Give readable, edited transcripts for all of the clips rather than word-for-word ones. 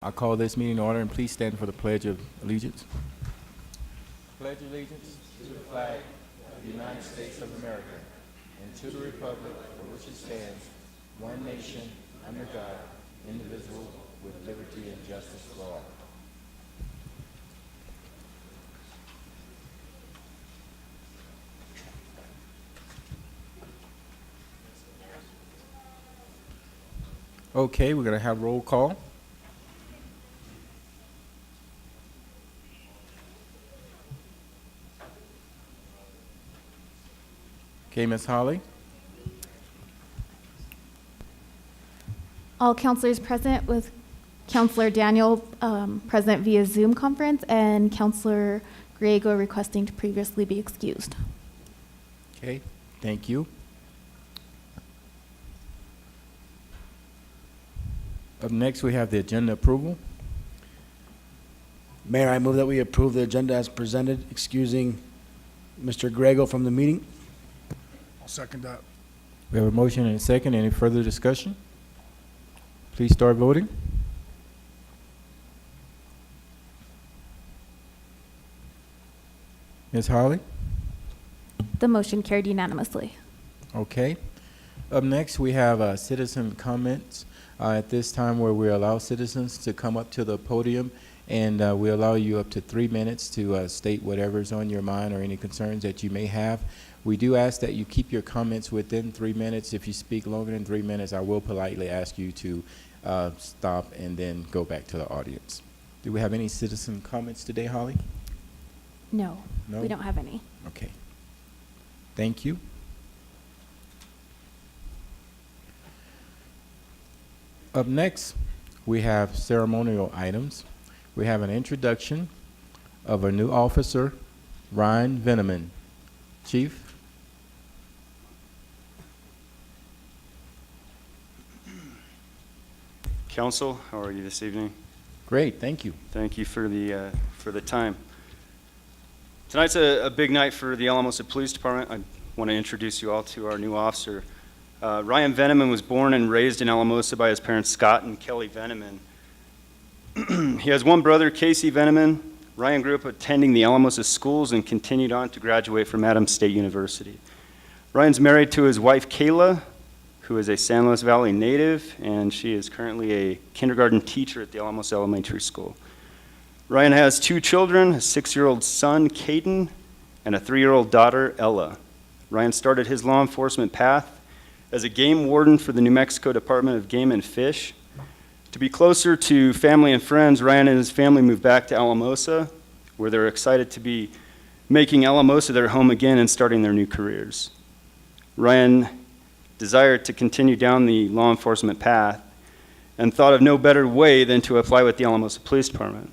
I call this meeting to order, and please stand for the Pledge of Allegiance. Pledge allegiance to the flag of the United States of America and to the republic for which it stands, one nation, under God, indivisible, with liberty and justice for all. Okay, we're going to have roll call. Okay, Ms. Holly. All counselors present, with Counselor Daniel present via Zoom conference and Counselor Griego requesting to previously be excused. Okay, thank you. Up next, we have the agenda approval. Mayor, I move that we approve the agenda as presented, excusing Mr. Grego from the meeting. I'll second that. We have a motion and a second. Any further discussion? Please start voting. Ms. Holly? The motion carried unanimously. Okay. Up next, we have citizen comments at this time, where we allow citizens to come up to the podium, and we allow you up to 3 minutes to state whatever's on your mind or any concerns that you may have. We do ask that you keep your comments within 3 minutes. If you speak longer than 3 minutes, I will politely ask you to stop and then go back to the audience. Do we have any citizen comments today, Holly? No, No? we don't have any. Okay. Thank you. Up next, we have ceremonial items. We have an introduction of a new officer, Ryan Veneman. Chief? Council, how are you this evening? Great, thank you. Thank you for the time. Tonight's a big night for the Alamosa Police Department. I want to introduce you all to our new officer. Ryan Veneman was born and raised in Alamosa by his parents Scott and Kelly Veneman. He has one brother, Casey Veneman. Ryan grew up attending the Alamosa schools and continued on to graduate from Adams State University. Ryan's married to his wife, Kayla, who is a San Luis Valley native, and she is currently a kindergarten teacher at the Alamosa Elementary School. Ryan has 2 children, a 6-year-old son, Caden, and a 3-year-old daughter, Ella. Ryan started his law enforcement path as a game warden for the New Mexico Department of Game and Fish. To be closer to family and friends, Ryan and his family moved back to Alamosa, where they're excited to be making Alamosa their home again and starting their new careers. Ryan desired to continue down the law enforcement path and thought of no better way than to apply with the Alamosa Police Department.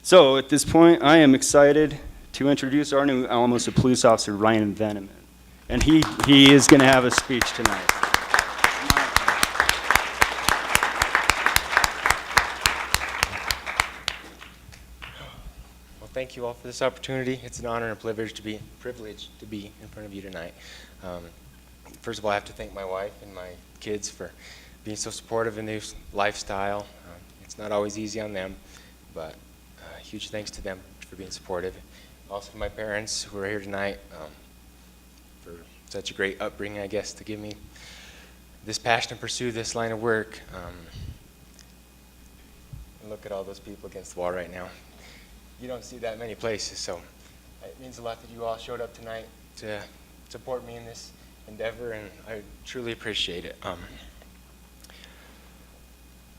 So at this point, I am excited to introduce our new Alamosa Police Officer, Ryan Veneman. And he is going to have a speech tonight. Well, thank you all for this opportunity. It's an honor and privilege to be in front of you tonight. First of all, I have to thank my wife and my kids for being so supportive in this lifestyle. It's not always easy on them, but huge thanks to them for being supportive. Also to my parents who are here tonight for such a great upbringing, I guess, to give me this passion to pursue this line of work. Look at all those people against the wall right now. You don't see that many places, so it means a lot that you all showed up tonight to support me in this endeavor, and I truly appreciate it. I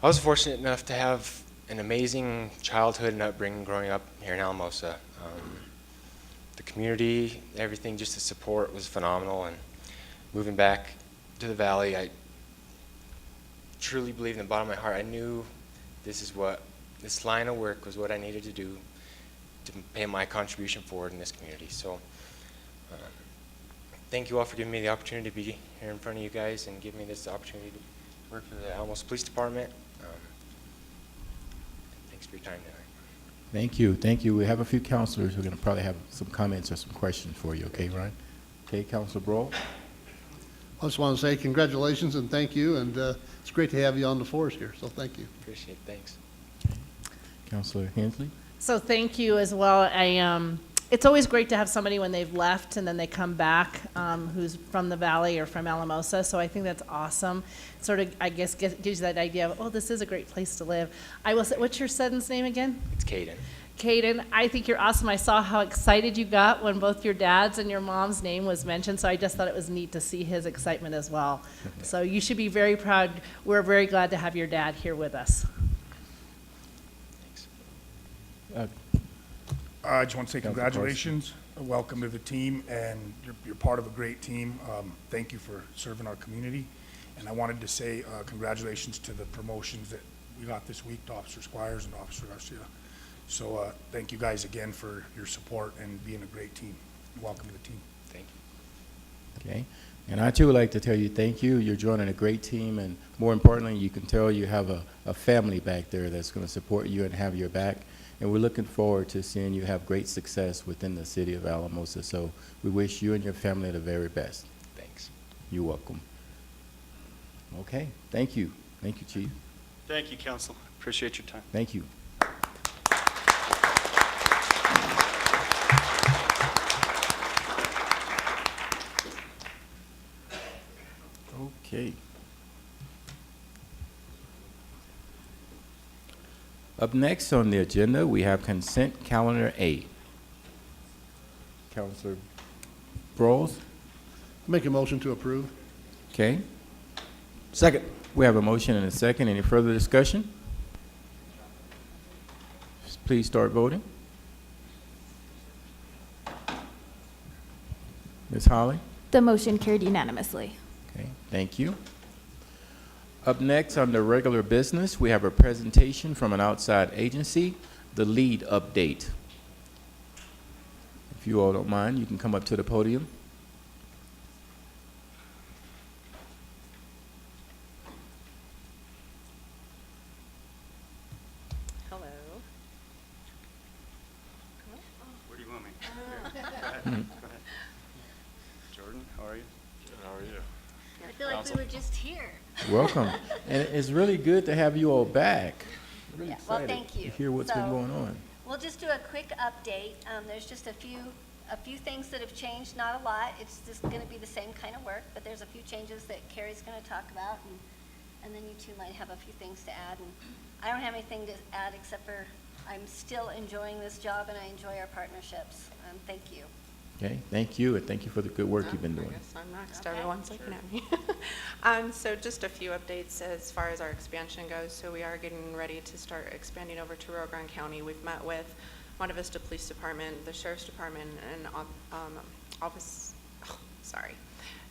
was fortunate enough to have an amazing childhood and upbringing growing up here in Alamosa. The community, everything, just the support was phenomenal, and moving back to the valley, I truly believe in the bottom of my heart, I knew this line of work was what I needed to do to pay my contribution forward in this community. So thank you all for giving me the opportunity to be here in front of you guys and giving me this opportunity to work for the Alamosa Police Department. Thanks for your time tonight. Thank you. Thank you. We have a few counselors who are going to probably have some comments or some questions for you. Okay, Ryan? Okay, Counselor Broll. I just want to say congratulations and thank you, and it's great to have you on the force here, so thank you. Appreciate it. Thanks. Councilor Hensley? So thank you as well. It's always great to have somebody when they've left and then they come back, who's from the Valley or from Alamosa. So I think that's awesome. Sort of, I guess, gives you that idea of, oh, this is a great place to live. I will say, what's your son's name again? It's Caden. Caden, I think you're awesome. I saw how excited you got when both your dad's and your mom's name was mentioned, so I just thought it was neat to see his excitement as well. So you should be very proud. We're very glad to have your dad here with us. Thanks. I just want to say Councilor congratulations, welcome to the team, and you're part of a great team. Thank you for serving our community. And I wanted to say congratulations to the promotions that we got this week to Officer Squires and Officer Garcia. So thank you guys again for your support and being a great team. Welcome to the team. Thank you. Okay. And I too would like to tell you thank you. You're joining a great team, and more importantly, you can tell you have a family back there that's going to support you and have your back. And we're looking forward to seeing you have great success within the city of Alamosa. So we wish you and your family the very best. Thanks. You're welcome. Okay. Thank you. Thank you, Chief. Thank you, Council. Appreciate your time. Thank you. Okay. Up next on the agenda, we have consent calendar A. Councilor Broles? Make a motion to approve. Okay. Second. We have a motion and a second. Any further discussion? Please start voting. Ms. Holly? The motion carried unanimously. Okay, thank you. Up next, under regular business, we have a presentation from an outside agency, the lead update. If you all don't mind, you can come up to the podium. Hello. Where do you want me? Here. Go ahead. Go ahead. Jordan, how are you? How are you? I feel like we were just here. Welcome. And it's really good to have you all back. Really Yeah, well, excited thank you. to hear what's been So- going on. We'll just do a quick update. There's just a few things that have changed, not a lot. It's just gonna be the same kind of work, but there's a few changes that Carrie's gonna talk about, and then you two might have a few things to add. And I don't have anything to add except for I'm still enjoying this job and I enjoy our partnerships. Thank you. Okay, thank you, and thank you for the good work you've been I doing. guess I'm next. Okay, Everyone's looking at me. So just a few updates as far as our expansion goes. So we are getting ready to start expanding over to Rio Grande County. We've met with Monte Vista Police Department, the Sheriff's Department, and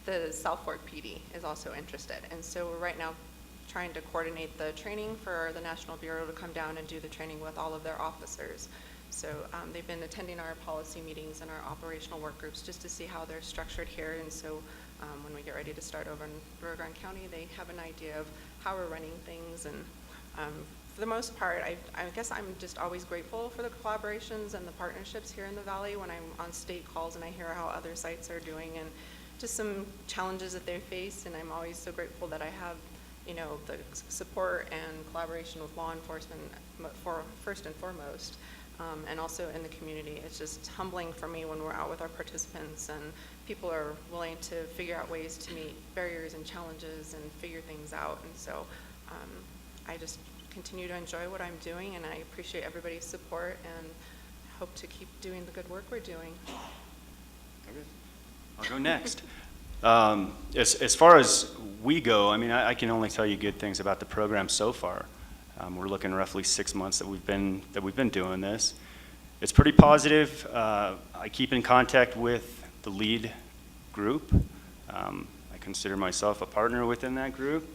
the South Fork PD is also interested. And so we're right now trying to coordinate the training for the National Bureau to come down and do the training with all of their officers. So they've been attending our policy meetings and our operational work groups just to see how they're structured here. And so when we get ready to start over in Rio Grande County, they have an idea of how we're running things. And for the most part, I guess I'm just always grateful for the collaborations and the partnerships here in the Valley when I'm on state calls and I hear how other sites are doing and just some challenges that they face. And I'm always so grateful that I have, you know, the support and collaboration with law enforcement for first and foremost. And also in the community. It's just humbling for me when we're out with our participants and people are willing to figure out ways to meet barriers and challenges and figure things out. And so I just continue to enjoy what I'm doing, and I appreciate everybody's support and hope to keep doing the good work we're doing. Okay. I'll go next. As far as we go, I mean, I can only tell you good things about the program so far. We're looking roughly 6 months that we've been doing this. It's pretty positive. I keep in contact with the lead group. I consider myself a partner within that group.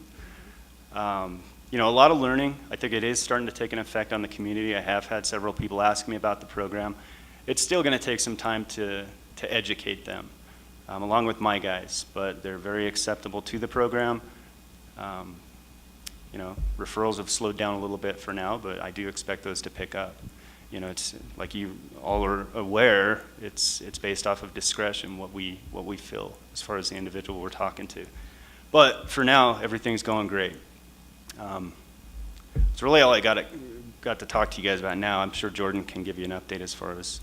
You know, a lot of learning. I think it is starting to take an effect on the community. I have had several people ask me about the program. It's still going to take some time to educate them, along with my guys, but they're very acceptable to the program. You know, referrals have slowed down a little bit for now, but I do expect those to pick up. You know, it's like you all are aware, it's based off of discretion what we feel as far as the individual we're talking to. But for now, everything's going great. It's really all I got to talk to you guys about now. I'm sure Jordan can give you an update as far as,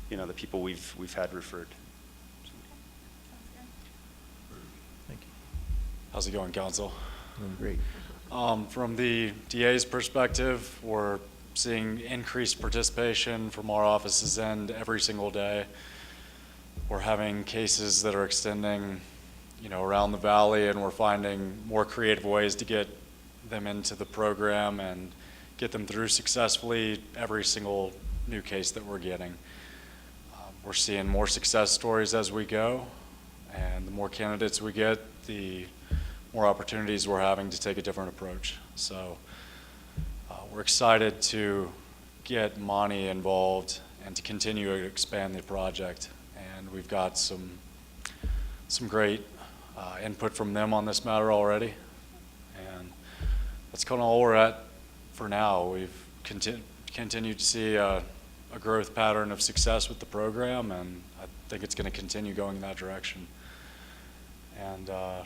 you know, the people we've had referred. Thank you. How's it going, Council? Doing great. From the DA's perspective, we're seeing increased participation from our offices end every single day. We're having cases that are extending, you know, around the valley, and we're finding more creative ways to get them into the program and get them through successfully every single new case that we're getting. We're seeing more success stories as we go, and the more candidates we get, the more opportunities we're having to take a different approach. So we're excited to get Monty involved and to continue to expand the project. And we've got some great input from them on this matter already. And that's kind of all we're at for now. We've continued to see a growth pattern of success with the program, and I think it's going to continue going in that direction. And I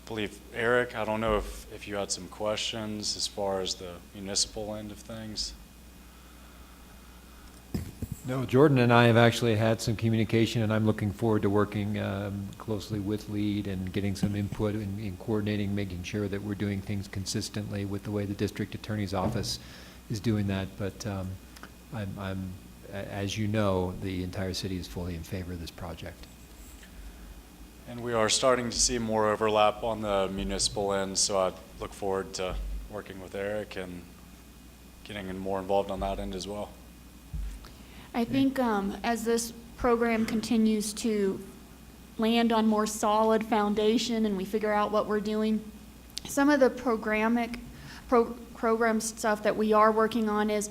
believe, Eric, I don't know if you had some questions as far as the municipal end of things. No, Jordan and I have actually had some communication, and I'm looking forward to working closely with LEAD and getting some input in coordinating, making sure that we're doing things consistently with the way the district attorney's office is doing that. But as you know, the entire city is fully in favor of this project. And we are starting to see more overlap on the municipal end, so I look forward to working with Eric and getting more involved on that end as well. I think as this program continues to land on more solid foundation and we figure out what we're doing, some of the program stuff that we are working on is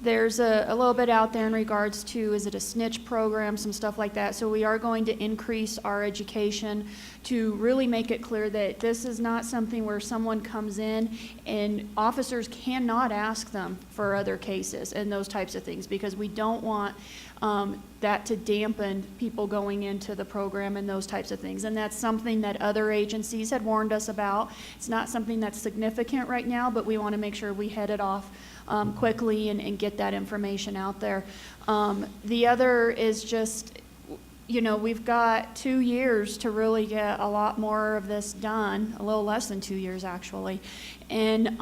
there's a little bit out there in regards to, is it a snitch program, some stuff like that. So we are going to increase our education to really make it clear that this is not something where someone comes in and officers cannot ask them for other cases and those types of things, because we don't want that to dampen people going into the program and those types of things. And that's something that other agencies had warned us about. It's not something that's significant right now, but we want to make sure we head it off quickly and get that information out there. The other is just, you know, we've got 2 years to really get a lot more of this done, a little less than 2 years actually, and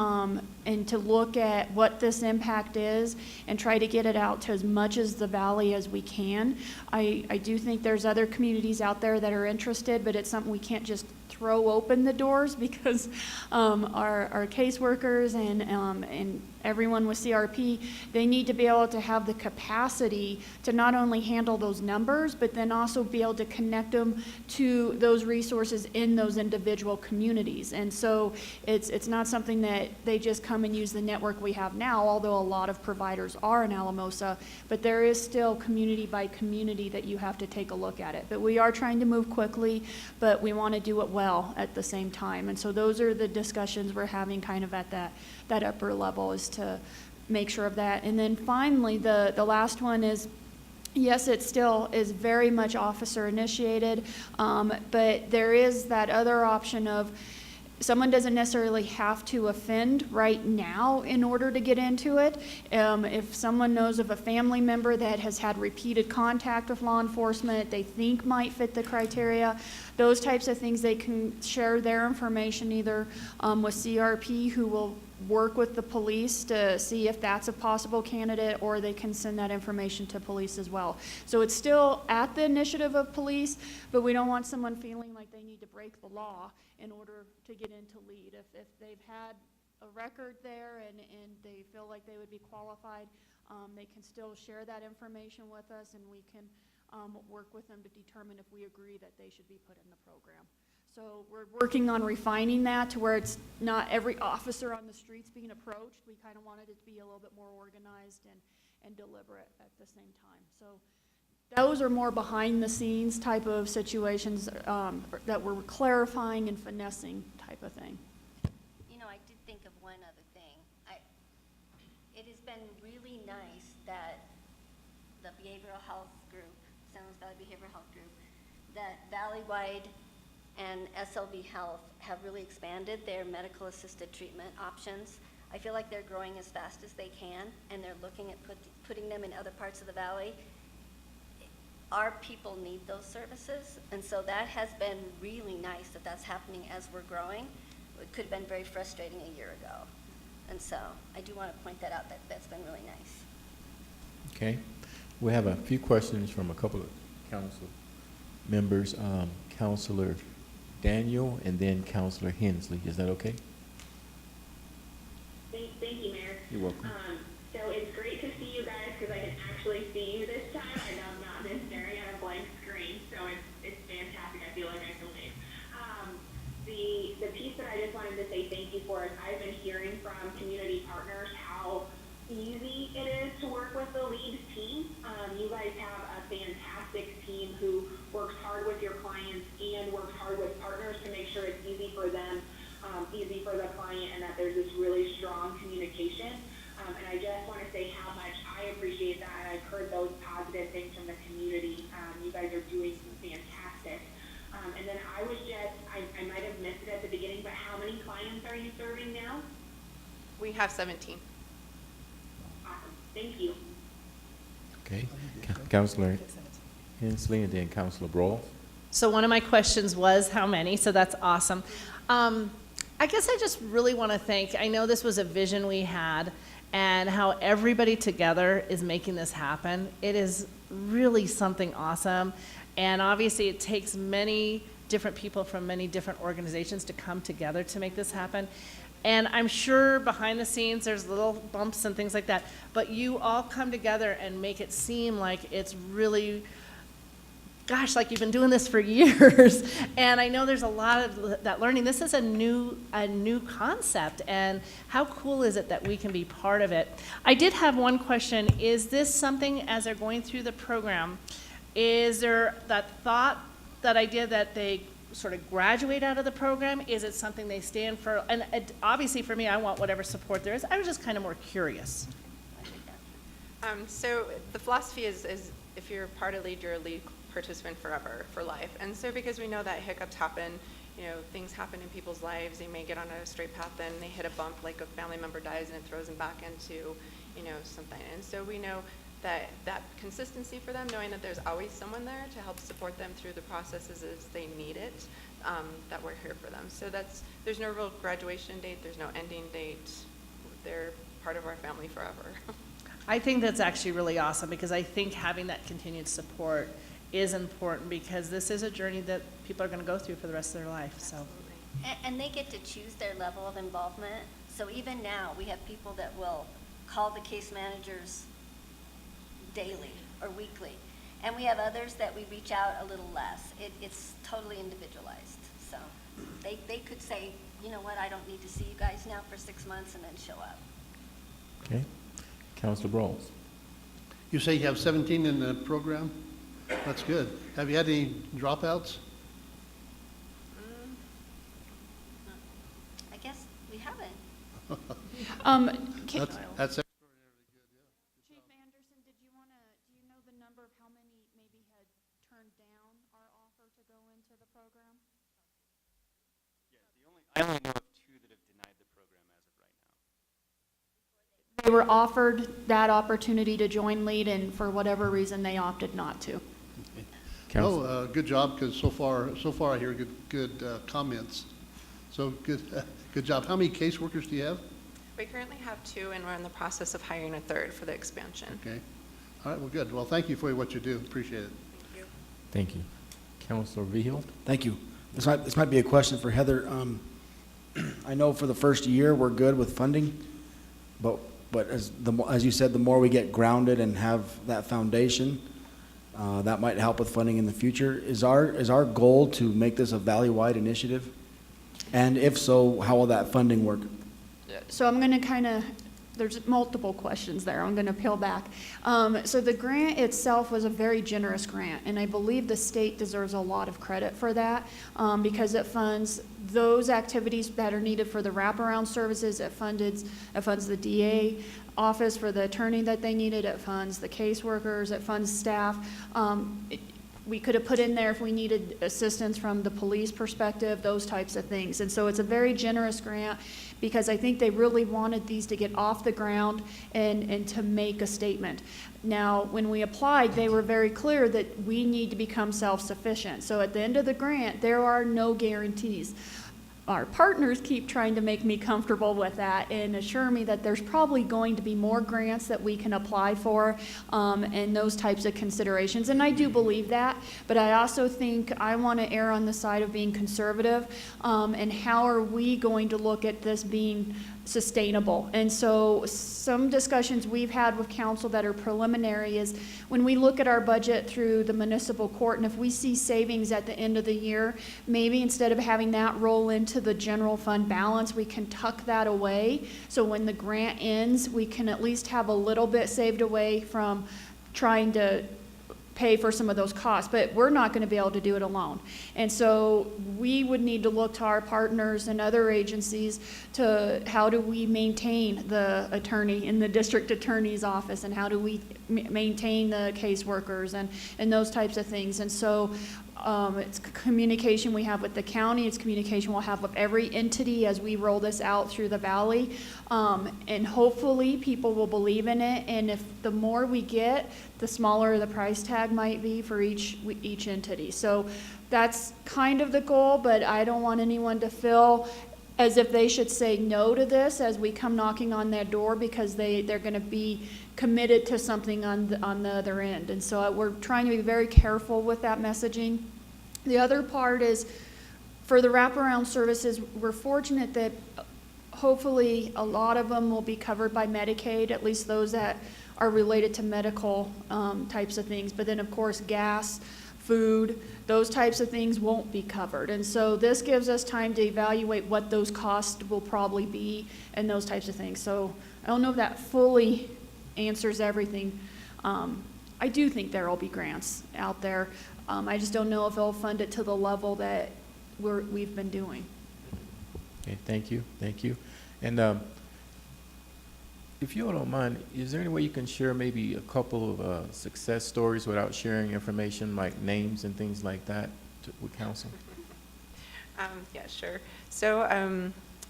to look at what this impact is and try to get it out to as much as the valley as we can. I do think there's other communities out there that are interested, but it's something we can't just throw open the doors, because our caseworkers and everyone with CRP, they need to be able to have the capacity to not only handle those numbers, but then also be able to connect them to those resources in those individual communities. And so it's not something that they just come and use the network we have now, although a lot of providers are in Alamosa, but there is still community by community that you have to take a look at it. But we are trying to move quickly, but we want to do it well at the same time. And so those are the discussions we're having kind of at that upper level, is to make sure of that. And then finally, the last one is, yes, it still is very much officer initiated, but there is that other option of someone doesn't necessarily have to offend right now in order to get into it. If someone knows of a family member that has had repeated contact with law enforcement, they think might fit the criteria, those types of things, they can share their information either with CRP, who will work with the police to see if that's a possible candidate, or they can send that information to police as well. So it's still at the initiative of police, but we don't want someone feeling like they need to break the law in order to get into LEAD. If they've had a record there and they feel like they would be qualified, they can still share that information with us, and we can work with them to determine if we agree that they should be put in the program. So we're working on refining that to where it's not every officer on the streets being approached. We kind of wanted it to be a little bit more organized and deliberate at the same time. So those are more behind the scenes type of situations that we're clarifying and finessing type of thing. You know, I did think of one other thing. It has been really nice that the behavioral health group, San Luis Valley Behavioral Health Group, that valley-wide and SLB Health have really expanded their medical assisted treatment options. I feel like they're growing as fast as they can, and they're looking at putting them in other parts of the valley. Our people need those services, and so that has been really nice that that's happening as we're growing. It could have been very frustrating a year ago. And so I do want to point that out, that's been really nice. Okay. We have a few questions from a couple of council members. Councilor Daniel and then Councilor Hensley. Is that okay? Thank you, Mayor. You're welcome. So it's great to see you guys because I can actually see you this time. I know I'm not just staring at a blank screen, so it's fantastic. I feel like I can wave. The piece that I just wanted to say thank you for is I've been hearing from community partners how easy it is to work with the LEAD team. You guys have a fantastic team who works hard with your clients and works hard with partners to make sure it's easy for them, easy for the client, and that there's this really strong communication. And I just want to say how much I appreciate that, and I've heard those positive things from the community. You guys are doing fantastic. And then I might have missed it at the beginning, but how many clients are you serving now? We have 17. Awesome. Thank you. Okay. Councilor Hensley and then Councilor Brawl. So one of my questions was how many, so that's awesome. I guess I just really want to thank, I know this was a vision we had, and how everybody together is making this happen. It is really something awesome. And obviously it takes many different people from many different organizations to come together to make this happen. And I'm sure behind the scenes there's little bumps and things like that, but you all come together and make it seem like it's really, gosh, like you've been doing this for years. And I know there's a lot of that learning. This is a new concept, and how cool is it that we can be part of it? I did have one question. Is this something, as they're going through the program, is there that thought, that idea that they sort of graduate out of the program? Is it something they stand for? And obviously for me, I want whatever support there is. I was just kind of more curious. So the philosophy is if you're part of LEAD, you're a LEAD participant forever, for life. And so because we know that hiccups happen, things happen in people's lives, they may get on a straight path, then they hit a bump, like a family member dies and it throws them back into, something. And so we know that consistency for them, knowing that there's always someone there to help support them through the processes as they need it, that we're here for them. So there's no real graduation date, there's no ending date. They're part of our family forever. I think that's actually really awesome, because I think having that continued support is important, because this is a journey that people are going to go through for the rest of their life. So, And they get to choose their level of involvement. So even now, we have people that will call the case managers daily or weekly. And we have others that we reach out a little less. It's totally individualized. So they could say, you know what, I don't need to see you guys now for 6 months, and then show up. Okay. Councilor Brawl. You say you have 17 in the program? That's good. Have you had any dropouts? I guess we haven't. That's extraordinarily good, yeah. Chief Anderson, do you know the number of how many maybe had turned down our offer to go into the program? I only know of 2 that have denied the program as of right now. They were offered that opportunity to join LEAD, and for whatever reason, they opted not to. Oh, good job, because so far I hear good comments. So good job. How many caseworkers do you have? We currently have 2, and we're in the process of hiring a 3rd for the expansion. Okay. All right, well, good. Well, thank you for what you do. Appreciate it. Thank you. Thank you. Councilor Vigil. Thank you. This might be a question for Heather. I know for the first year we're good with funding, but as you said, the more we get grounded and have that foundation, that might help with funding in the future. Is our goal to make this a valley-wide initiative? And if so, how will that funding work? So I'm going to there's multiple questions there. I'm going to peel back. So the grant itself was a very generous grant, and I believe the state deserves a lot of credit for that, because it funds those activities that are needed for the wraparound services. It funds the DA office for the attorney that they needed. It funds the caseworkers. It funds staff. We could have put in there if we needed assistance from the police perspective, those types of things. And so it's a very generous grant because I think they really wanted these to get off the ground and to make a statement. Now, when we applied, they were very clear that we need to become self-sufficient. So at the end of the grant, there are no guarantees. Our partners keep trying to make me comfortable with that and assure me that there's probably going to be more grants that we can apply for and those types of considerations. And I do believe that, but I also think I want to err on the side of being conservative and how are we going to look at this being sustainable. And so some discussions we've had with council that are preliminary is when we look at our budget through the municipal court and if we see savings at the end of the year, maybe instead of having that roll into the general fund balance, we can tuck that away. So when the grant ends, we can at least have a little bit saved away from trying to pay for some of those costs, but we're not going to be able to do it alone. And so we would need to look to our partners and other agencies to how do we maintain the attorney in the district attorney's office and how do we maintain the caseworkers and those types of things. And so it's communication we have with the county, it's communication we'll have with every entity as we roll this out through the valley. And hopefully people will believe in it. And if the more we get, the smaller the price tag might be for each entity. So that's kind of the goal, but I don't want anyone to feel as if they should say no to this as we come knocking on their door because they're going to be committed to something on the other end. And so we're trying to be very careful with that messaging. The other part is for the wraparound services, we're fortunate that hopefully a lot of them will be covered by Medicaid, at least those that are related to medical types of things. But then of course gas, food, those types of things won't be covered. And so this gives us time to evaluate what those costs will probably be and those types of things. So I don't know if that fully answers everything. I do think there will be grants out there. I just don't know if they'll fund it to the level that we've been doing. Okay, thank you, thank you. And if you all don't mind, is there any way you can share maybe a couple of success stories without sharing information like names and things like that with council? Yeah, sure. So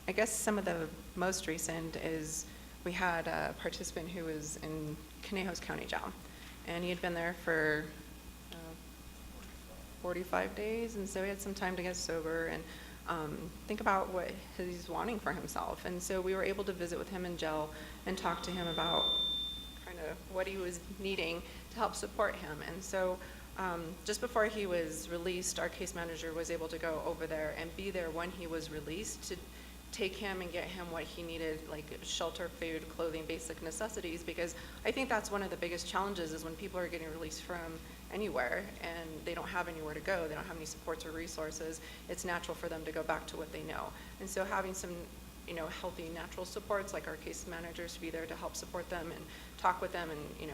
I guess some of the most recent is we had a participant who was in Conejos County Jail, and he had been there for 45 days, and so he had some time to get sober and think about what he's wanting for himself. And so we were able to visit with him in jail and talk to him about kind of what he was needing to help support him. And so just before he was released, our case manager was able to go over there and be there when he was released to take him and get him what he needed, like shelter, food, clothing, basic necessities, because I think that's one of the biggest challenges is when people are getting released from anywhere and they don't have anywhere to go, they don't have any supports or resources, it's natural for them to go back to what they know. And so having some healthy natural supports like our case managers to be there to help support them and talk with them and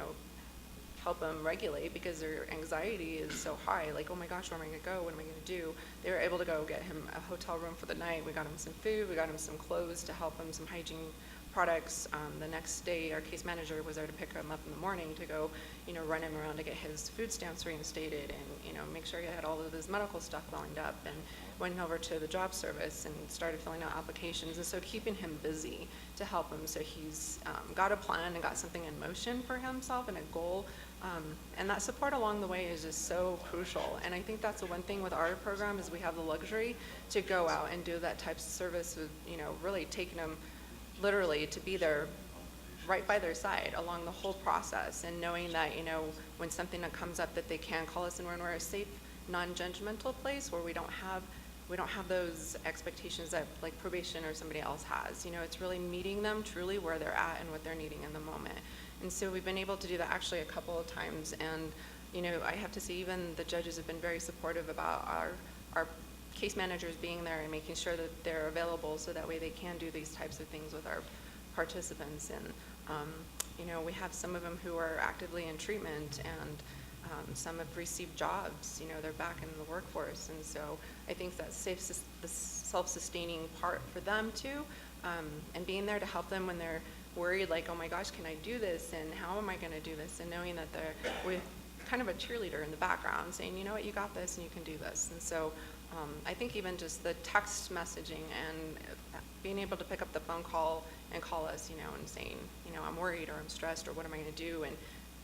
help them regulate because their anxiety is so high, like, oh my gosh, where am I going to go? What am I going to do? They were able to go get him a hotel room for the night. We got him some food. We got him some clothes to help him, some hygiene products. The next day, our case manager was there to pick him up in the morning to go, run him around to get his food stamps reinstated and, make sure he had all of his medical stuff lined up, and went over to the job service and started filling out applications. And so keeping him busy to help him so he's got a plan and got something in motion for himself and a goal. And that support along the way is just so crucial. And I think that's the one thing with our program is we have the luxury to go out and do that type of service with, really taking them literally to be there right by their side along the whole process, and knowing that, when something that comes up that they can call us, and we're a safe, non-judgmental place where we don't have those expectations that like probation or somebody else has. It's really meeting them truly where they're at and what they're needing in the moment. And so we've been able to do that actually a couple of times, and I have to say even the judges have been very supportive about our case managers being there and making sure that they're available so that way they can do these types of things with our participants. And we have some of them who are actively in treatment, and some have received jobs. They're back in the workforce, and so I think that's the self-sustaining part for them too, and being there to help them when they're worried, like, oh my gosh, can I do this, and how am I going to do this, and knowing that kind of a cheerleader in the background saying, you know what, you got this and you can do this. And so I think even just the text messaging and being able to pick up the phone call and call us, and saying, I'm worried or I'm stressed or what am I going to do, and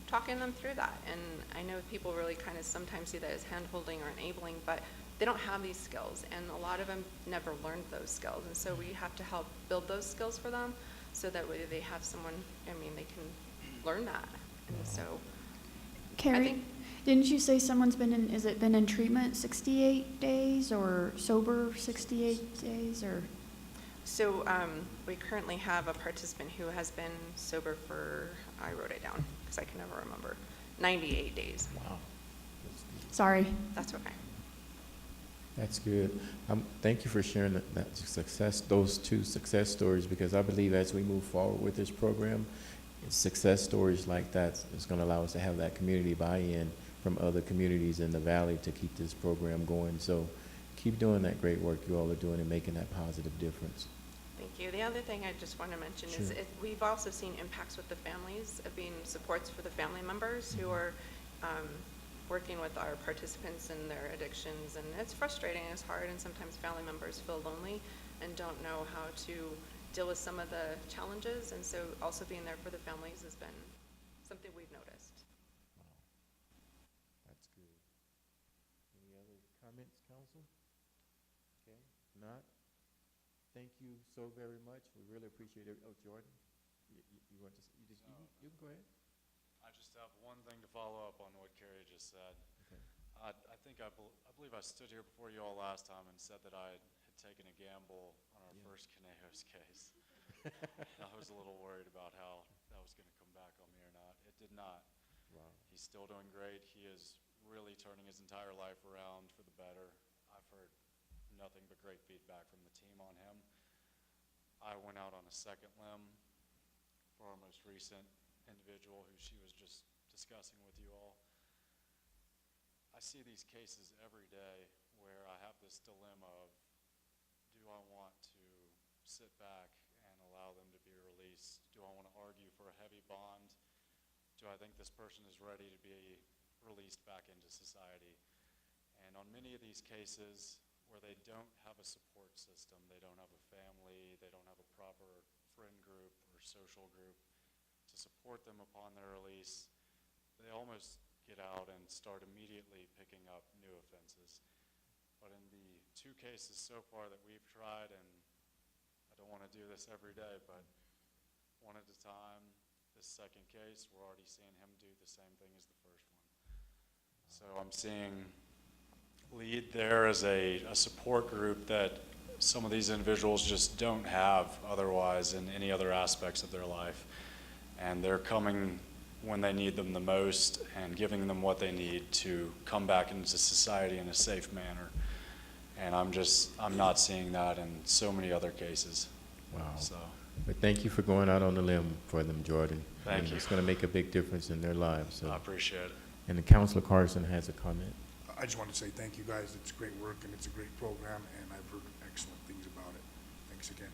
talking them through that. And I know people really kind of sometimes see that as hand-holding or enabling, but they don't have these skills, and a lot of them never learned those skills. And so we have to help build those skills for them so that way they have someone, they can learn that. And so Carrie, didn't you say someone's been in treatment 68 days or sober 68 days or? So we currently have a participant who has been sober for, I wrote it down because I can never remember, 98 days. Wow. Sorry. That's okay. That's good. Thank you for sharing those two success stories, because I believe as we move forward with this program, success stories like that is going to allow us to have that community buy-in from other communities in the valley to keep this program going. So keep doing that great work you all are doing and making that positive difference. Thank you. The other thing I just want to mention is we've also seen impacts with the families of being supports for the family members who are working with our participants and their addictions. And it's frustrating, it's hard, and sometimes family members feel lonely and don't know how to deal with some of the challenges. And so also being there for the families has been something we've noticed. That's good. Any other comments, council? Okay, not? Thank you so very much. We really appreciate it. Oh, Jordan, you want to, you can go ahead. I just have one thing to follow up on what Carrie just said. Okay. I believe I stood here before you all last time and said that I had taken a gamble on our first Canejos case. I was a little worried about how that was going to come back on me or not. It did not. Wow. He's still doing great. He is really turning his entire life around for the better. I've heard nothing but great feedback from the team on him. I went out on a second limb for our most recent individual who she was just discussing with you all. I see these cases every day where I have this dilemma of, do I want to sit back and allow them to be released? Do I want to argue for a heavy bond? Do I think this person is ready to be released back into society? And on many of these cases where they don't have a support system, they don't have a family, they don't have a proper friend group or social group to support them upon their release, they almost get out and start immediately picking up new offenses. But in the two cases so far that we've tried, and I don't want to do this every day, but one at a time, this second case, we're already seeing him do the same thing as the first one. So I'm seeing LEAD there as a support group that some of these individuals just don't have otherwise in any other aspects of their life. And they're coming when they need them the most and giving them what they need to come back into society in a safe manner. And I'm not seeing that in so many other cases. Wow. So. But thank you for going out on the limb for them, Jordan. Thank you. It's going to make a big difference in their lives. So. I appreciate it. And Councilor Carson has a comment. I just want to say thank you guys. It's great work and it's a great program, and I've heard excellent things about it. Thanks again.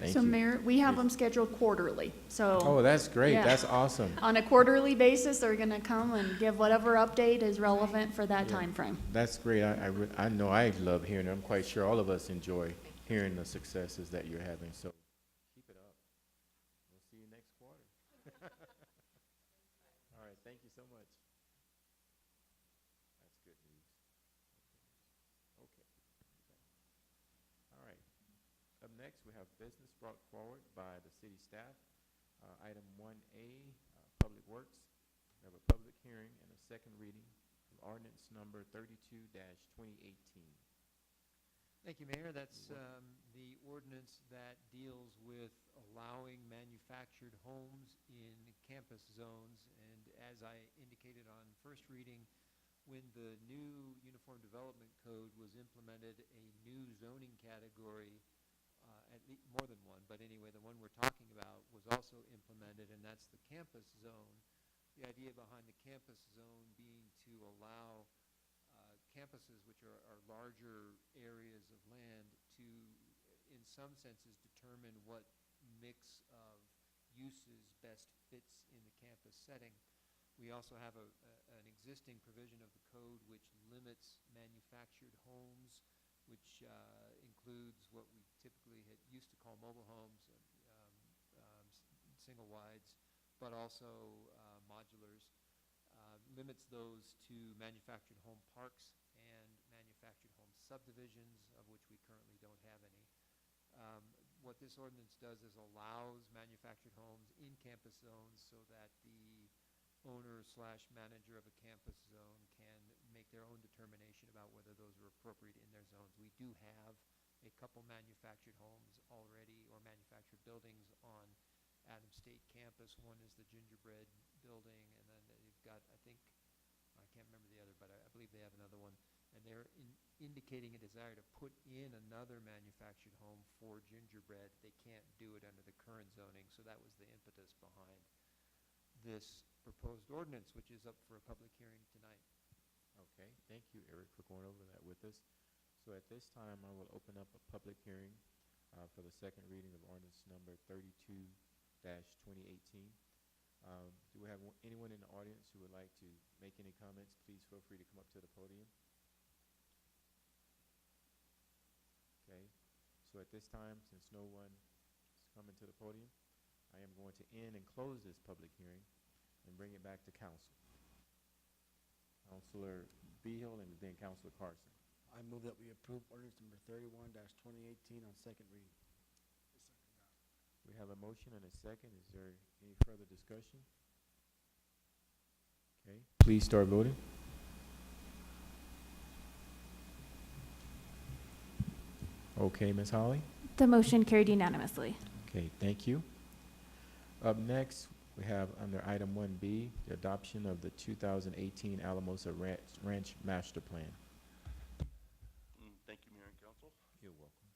Thank So you. Mayor, we have them scheduled quarterly, so. Oh, that's great. Yeah. That's awesome. On a quarterly basis, they're gonna come and give whatever update is relevant for that Yeah. time frame. That's great. I know I love hearing it. I'm quite sure all of us enjoy hearing the successes that you're having. So keep it up. We'll see you next quarter. All right. Thank you so much. That's good news. Okay. All right. Up next, we have business brought forward by the city staff. Item 1A, Public Works. We have a public hearing and a second reading of ordinance number 32-2018. Thank you, Mayor. That's the ordinance that deals with allowing manufactured homes in campus zones. And as I indicated on first reading, when the new Uniform Development Code was implemented, a new zoning category, at least more than one, but anyway, the one we're talking about was also implemented, and that's the campus zone. The idea behind the campus zone being to allow campuses, which are larger areas of land, to, in some senses, determine what mix of uses best fits in the campus setting. We also have an existing provision of the code which limits manufactured homes, which includes what we typically used to call mobile homes, single wides, but also modulars. Limits those to manufactured home parks and manufactured home subdivisions, of which we currently don't have any. What this ordinance does is allows manufactured homes in campus zones so that the owner/manager of a campus zone can make their own determination about whether those are appropriate in their zones. We do have a couple manufactured homes already, or manufactured buildings on Adams State campus. One is the Gingerbread Building, and then they've got, I can't remember the other, but I believe they have another one. And they're indicating a desire to put in another manufactured home for Gingerbread. They can't do it under the current zoning, so that was the impetus behind this proposed ordinance, which is up for a public hearing tonight. Okay, thank you, Eric, for going over that with us. So at this time, I will open up a public hearing for the second reading of ordinance number 32-2018. Do we have anyone in the audience who would like to make any comments? Please feel free to come up to the podium. Okay, so at this time, since no one is coming to the podium, I am going to end and close this public hearing and bring it back to council. Councilor Beal and then Councilor Carson. I move that we approve ordinance number 31-2018 on second reading. We have a motion and a second. Is there any further discussion? Okay, please start voting. Okay, Ms. Holly? The motion carried unanimously. Okay, thank you. Up next, we have under item 1B, the adoption of the 2018 Alamosa Ranch Master Plan. Thank you, Mayor and Council. You're welcome.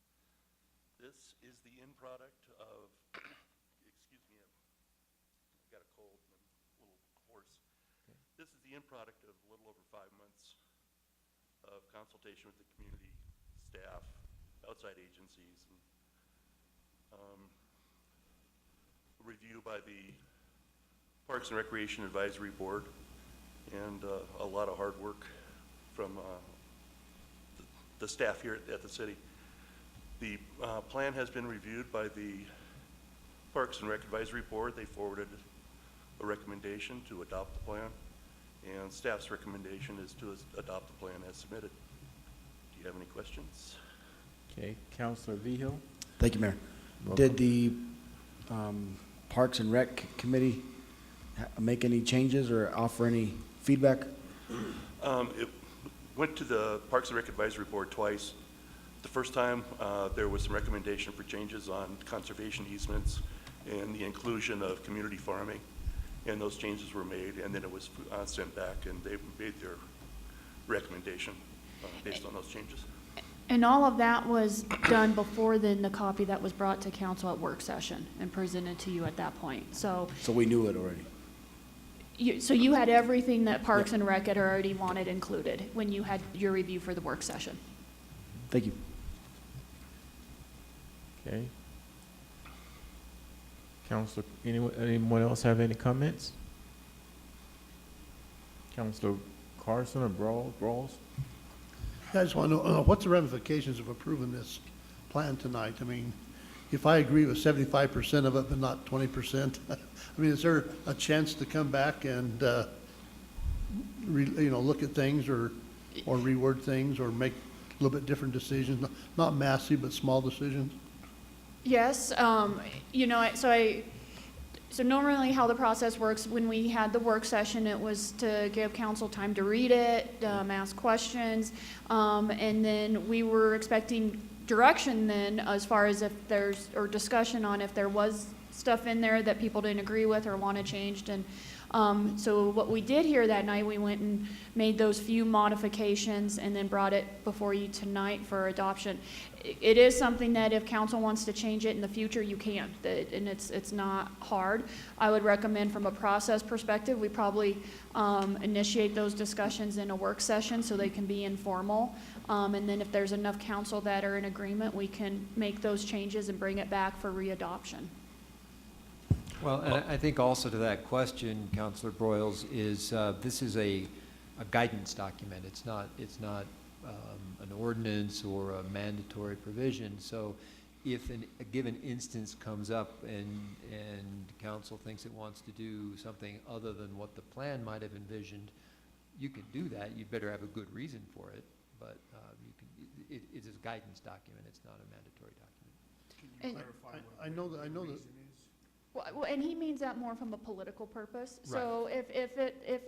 This is the end product of, excuse me, I've got a cold and I'm a little hoarse. Okay. This is the end product of a little over 5 months of consultation with the community, staff, outside agencies, and review by the Parks and Recreation Advisory Board, and a lot of hard work from the staff here at the city. The plan has been reviewed by the Parks and Rec Advisory Board. They forwarded a recommendation to adopt the plan, and staff's recommendation is to adopt the plan as submitted. Do you have any questions? Okay, Councilor Vigil. Thank you, Mayor. Welcome. Did the Parks and Rec Committee make any changes or offer any feedback? It went to the Parks and Rec Advisory Board twice. The first time, there was some recommendation for changes on conservation easements and the inclusion of community farming, and those changes were made, and then it was sent back, and they made their recommendation based on those changes. And all of that was done before then the copy that was brought to council at work session and presented to you at that point. So we knew it already. So you had everything that Parks and Rec had already wanted included when you had your review for the work session. Thank you. Okay. Councilor, anyone else have any comments? Councilor Carson or Brawls? I just want to know, what's the ramifications of approving this plan tonight? I mean, if I agree with 75% of it, but not 20%, I mean, is there a chance to come back and, look at things or reword things or make a little bit different decisions? Not massive, but small decisions? Yes, so normally how the process works, when we had the work session, it was to give council time to read it, ask questions, and then we were expecting direction then as far as if there's, or discussion on if there was stuff in there that people didn't agree with or wanted changed. And so what we did here that night, we went and made those few modifications and then brought it before you tonight for adoption. It is something that if council wants to change it in the future, you can, and it's not hard. I would recommend from a process perspective, we probably initiate those discussions in a work session so they can be informal. And then if there's enough council that are in agreement, we can make those changes and bring it back for readoption. Well, and I think also to that question, Councilor Broyles, is this is a guidance document. It's not an ordinance or a mandatory provision. So if a given instance comes up and council thinks it wants to do something other than what the plan might have envisioned, you can do that. You better have a good reason for it. But it is a guidance document. It's not a mandatory document. Can you And clarify what I know that the reason is? Well, and he means that more from a political purpose. Right. So if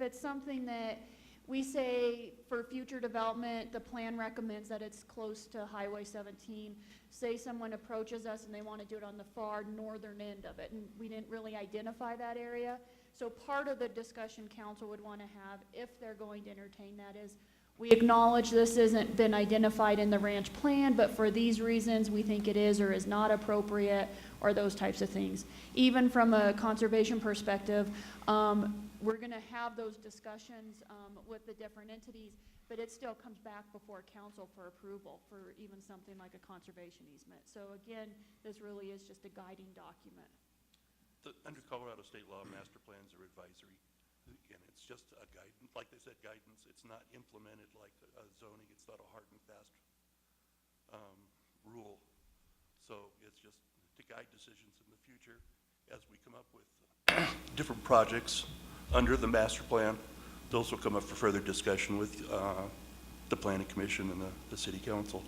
it's something that we say for future development, the plan recommends that it's close to Highway 17. Say someone approaches us and they want to do it on the far northern end of it, and we didn't really identify that area. So part of the discussion council would want to have, if they're going to entertain that, is we acknowledge this isn't been identified in the ranch plan, but for these reasons, we think it is or is not appropriate, or those types of things. Even from a conservation perspective, we're going to have those discussions with the different entities, but it still comes back before council for approval for even something like a conservation easement. So again, this really is just a guiding document. Under Colorado state law, master plans are advisory. And it's just a guidance, like they said, guidance. It's not implemented like a zoning. It's not a hard and fast rule. So it's just to guide decisions in the future as we come up with different projects under the master plan. Those will come up for further discussion with the Planning Commission and the City Council.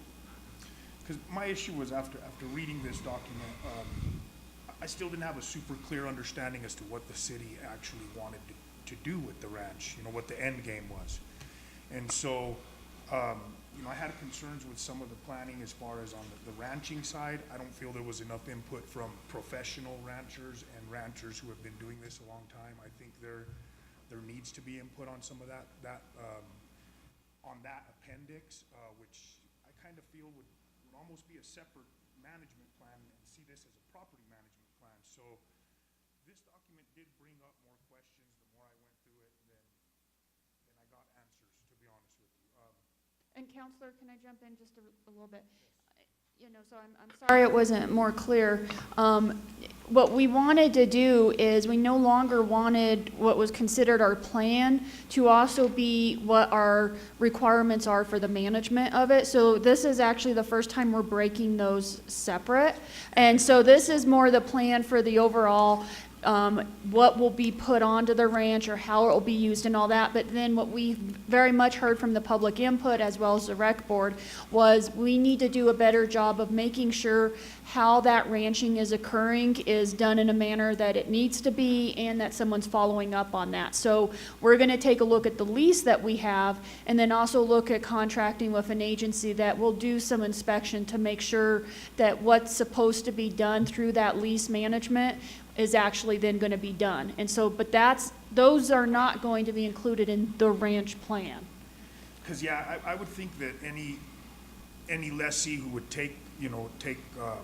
Because my issue was after reading this document, I still didn't have a super clear understanding as to what the city actually wanted to do with the ranch, what the end game was. And so, I had concerns with some of the planning as far as on the ranching side. I don't feel there was enough input from professional ranchers and ranchers who have been doing this a long time. I think there needs to be input on some of that on that appendix, which I kind of feel would almost be a separate management plan, and see this as a property management plan. So this document did bring up more questions the more I went through it than I got answers, to be honest with you. And Counselor, can I jump in just a little bit? So I'm sorry it wasn't more clear. What we wanted to do is we no longer wanted what was considered our plan to also be what our requirements are for the management of it. So this is actually the first time we're breaking those separate. And so this is more the plan for the overall what will be put onto the ranch or how it will be used and all that. But then what we very much heard from the public input as well as the rec board was we need to do a better job of making sure how that ranching is occurring is done in a manner that it needs to be and that someone's following up on that. So we're going to take a look at the lease that we have and then also look at contracting with an agency that will do some inspection to make sure that what's supposed to be done through that lease management is actually then going to be done. And so, but those are not going to be included in the ranch plan. Because, yeah, I would think that any lessee who would take a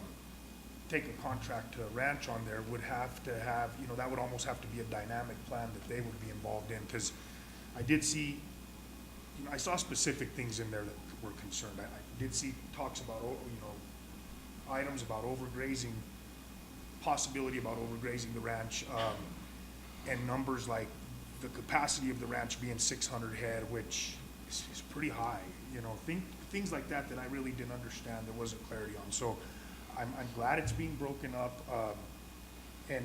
contract to a ranch on there would have to have, that would almost have to be a dynamic plan that they would be involved in. Because I did see, I saw specific things in there that were concerned. I did see talks about, items about overgrazing, possibility about overgrazing the ranch, and numbers like the capacity of the ranch being 600 head, which is pretty high. Things like that I really didn't understand. There wasn't clarity on. So I'm glad it's being broken up, and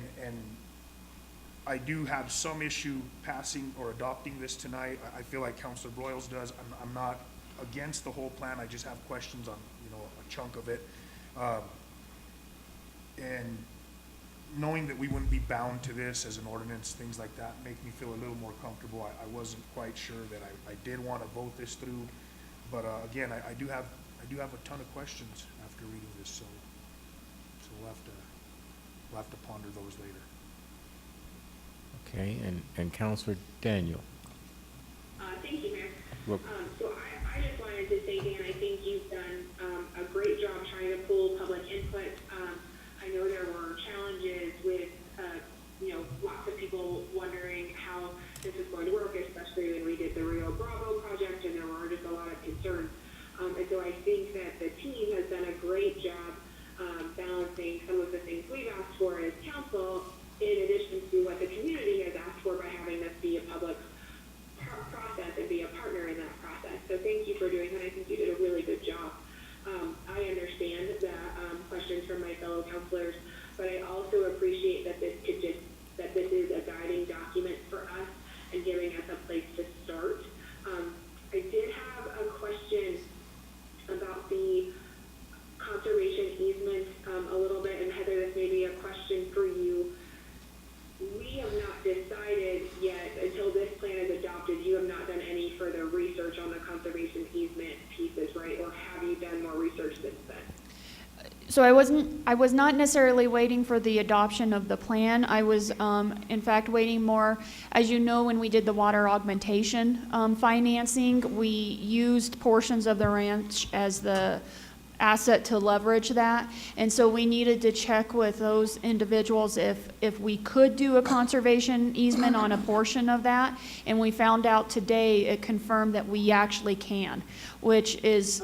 I do have some issue passing or adopting this tonight. I feel like Councilor Broyles does. I'm not against the whole plan. I just have questions on a chunk of it, and knowing that we wouldn't be bound to this as an ordinance, things like that make me feel a little more comfortable. I wasn't quite sure that I did want to vote this through, but again, I do have a ton of questions after reading this, so we'll have to ponder those later. Okay, and Councilor Daniel. Thank you, Mayor. Well, So I just wanted to say, Dan, I think you've done a great job trying to pull public input. I know there were challenges with, lots of people wondering how this is going to work, especially when we did the Rio Bravo project, and there were just a lot of concerns. And so I think that the team has done a great job balancing some of the things we've asked for as council, in addition my fellow counselors, but I also appreciate that this is a guiding document for us and giving us a place to start. I did have a question about the conservation easement a little bit, and Heather, this may be a question for you. We have not decided yet, until this plan is adopted, you have not done any further research on the conservation easement pieces, right? Or have you done more research since then? So I was not necessarily waiting for the adoption of the plan. I was, in fact, waiting more. As you know, when we did the water augmentation financing, we used portions of the ranch as the asset to leverage that. And so we needed to check with those individuals if we could do a conservation easement on a portion of that. And we found out today, it confirmed that we actually can, which is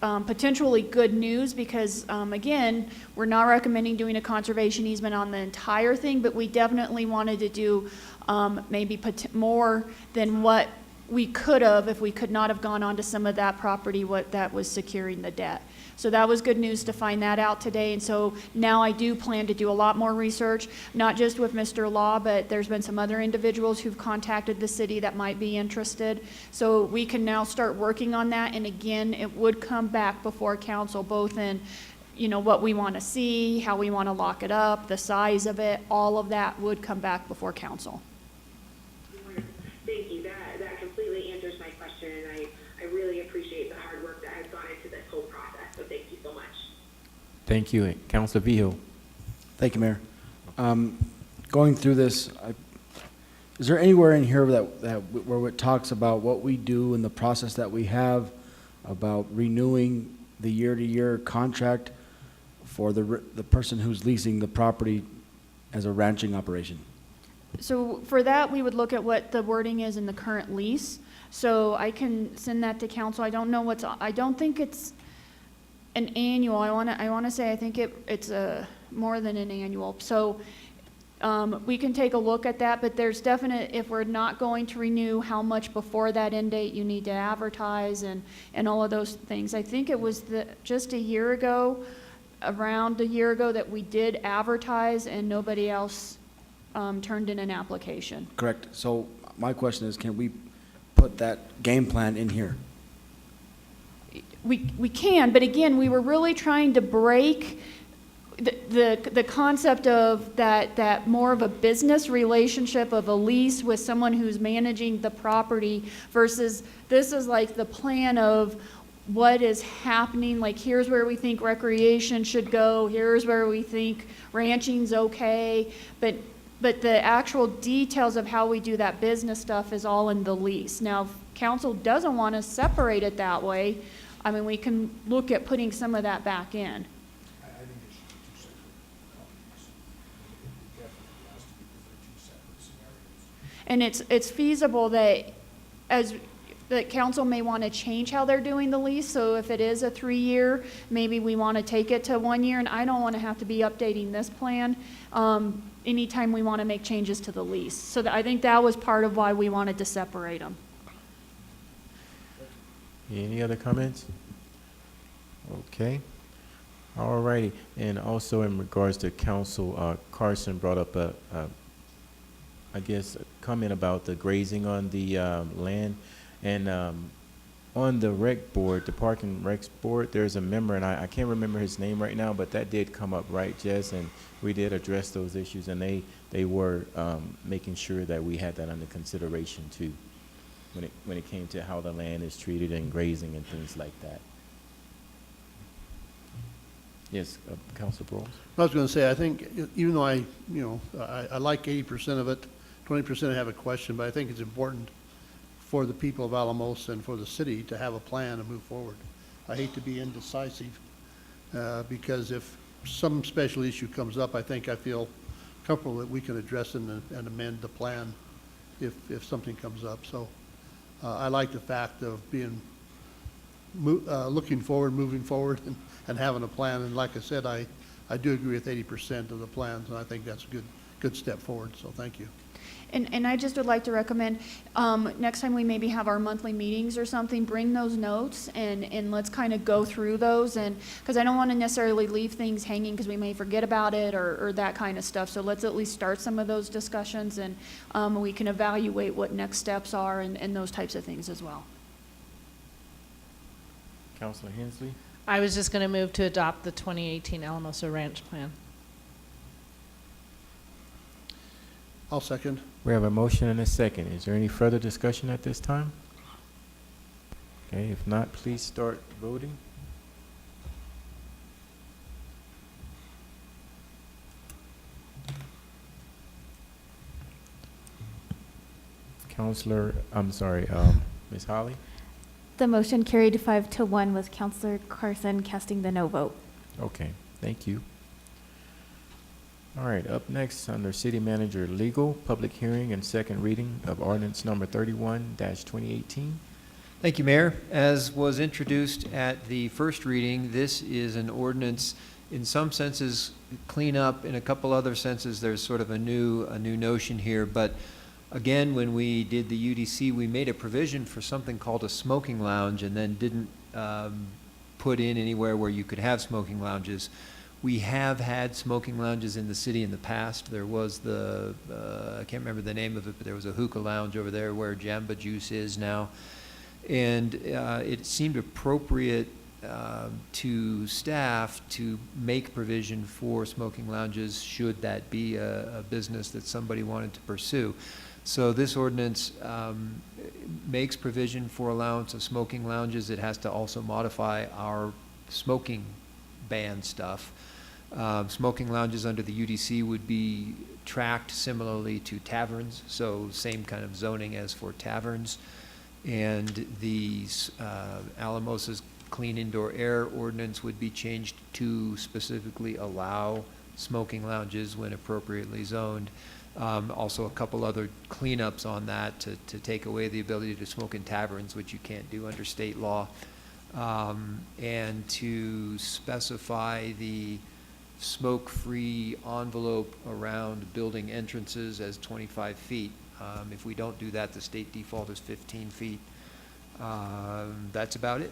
potentially good news because, again, we're not recommending doing a conservation easement on the entire thing, but we definitely wanted to do maybe more than what we could have if we could not have gone onto some of that property that was securing the debt. So that was good news to find that out today. And so now I do plan to do a lot more research, not just with Mr. Law, but there's been some other individuals who've contacted the city that might be interested. So we can now start working on that. And again, it would come back before council, both in, what we want to see, how we want to lock it up, the size of it, all of that would come back before council. Thank you. That completely answers my question, and I really appreciate the hard work that has gone into this whole process. So thank you so much. Thank you. Councilor Vihil. Thank you, Mayor. Going through this, is there anywhere in here where it talks about what we do and the process that we have about renewing the year-to-year contract for the person who's leasing the property as a ranching operation? So for that, we would look at what the wording is in the current lease. So I can send that to council. I don't think it's an annual. I want to say I think it's more than an annual. So we can take a look at that, but there's definite, if we're not going to renew, how much before that end date you need to advertise and all of those things. I think it was just around a year ago that we did advertise and nobody else turned in an application. Correct. So my question is, can we put that game plan in here? We can, but again, we were really trying to break the concept of that more of a business relationship of a lease with someone who's managing the property versus this is like the plan of what is happening, like here's where we think recreation should go, here's where we think ranching's okay, but the actual details of how we do that business stuff is all in the lease. Now, if council doesn't want to separate it that way, I mean, we can look at putting some of that back in. I think it should be two separate companies. It definitely has to be because they're two separate scenarios. And it's feasible that council may want to change how they're doing the lease. So if it is a 3-year, maybe we want to take it to 1 year, and I don't want to have to be updating this plan anytime we want to make changes to the lease. So I think that was part of why we wanted to separate them. Any other comments? Okay. All righty. And also in regards to council, Carson brought up a comment about the grazing on the land. And on the rec board, the Park and Rec board, there's a member, and I can't remember his name right now, but that did come up, right, Jess? And we did address those issues, and they were making sure that we had that under consideration too, when it came to how the land is treated and grazing and things like that. Yes, Councilor Broles. I was going to say, I think even though I like 80% of it, 20% I have a question, but I think it's important for the people of Alamosa and for the city to have a plan to move forward. I hate to be indecisive because if some special issue comes up, I feel comfortable that we can address and amend the plan if something comes up. So I like the fact of being looking forward, moving forward, and having a plan. And like I said, I do agree with 80% of the plans, and I think that's a good step forward. So thank you. And I just would like to recommend, next time we maybe have our monthly meetings or something, bring those notes and let's kind of go through those, and, because I don't want to necessarily leave things hanging because we may forget about it or that kind of stuff. So let's at least start some of those discussions, and we can evaluate what next steps are and those types of things as well. Councilor Hensley? I was just going to move to adopt the 2018 Alamosa Ranch Plan. I'll second. We have a motion and a second. Is there any further discussion at this time? Okay, if not, please start voting. Ms. Holly? The motion carried 5-1 with Counselor Carson casting the no vote. Okay, thank you. All right, up next, under City Manager Legal, public hearing and second reading of ordinance number 31-2018. Thank you, Mayor. As was introduced at the first reading, this is an ordinance, in some senses, clean up. In a couple other senses, there's sort of a new notion here. But again, when we did the UDC, we made a provision for something called a smoking lounge, and then didn't put in anywhere where you could have smoking lounges. We have had smoking lounges in the city in the past. There was I can't remember the name of it, but there was a hookah lounge over there where Jamba Juice is now. And it seemed appropriate to staff to make provision for smoking lounges should that be a business that somebody wanted to pursue. So this ordinance makes provision for allowance of smoking lounges. It has to also modify our smoking ban stuff. Smoking lounges under the UDC would be tracked similarly to taverns, so same kind of zoning as for taverns. And the Alamosa's Clean Indoor Air ordinance would be changed to specifically allow smoking lounges when appropriately zoned. Also a couple other cleanups on that to take away the ability to smoke in taverns, which you can't do under state law. And to specify the smoke-free envelope around building entrances as 25 feet. If we don't do that, the state default is 15 feet. That's about it.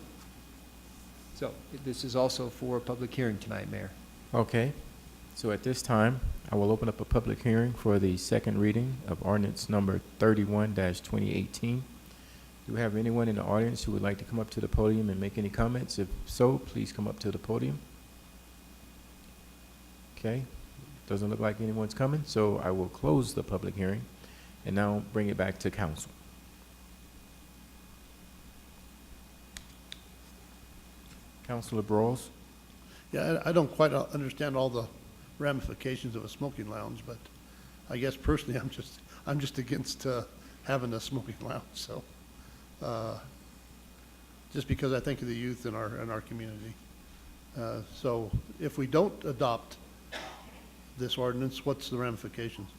So this is also for a public hearing tonight, Mayor. Okay, so at this time, I will open up a public hearing for the second reading of ordinance number 31-2018. Do we have anyone in the audience who would like to come up to the podium and make any comments? If so, please come up to the podium. Okay, doesn't look like anyone's coming, so I will close the public hearing and now bring it back to council. Councilor Brawls? Yeah, I don't quite understand all the ramifications of a smoking lounge, but I guess personally, I'm just against having a smoking lounge. So, just because I think of the youth in our community. So, if we don't adopt this ordinance, what's the ramifications?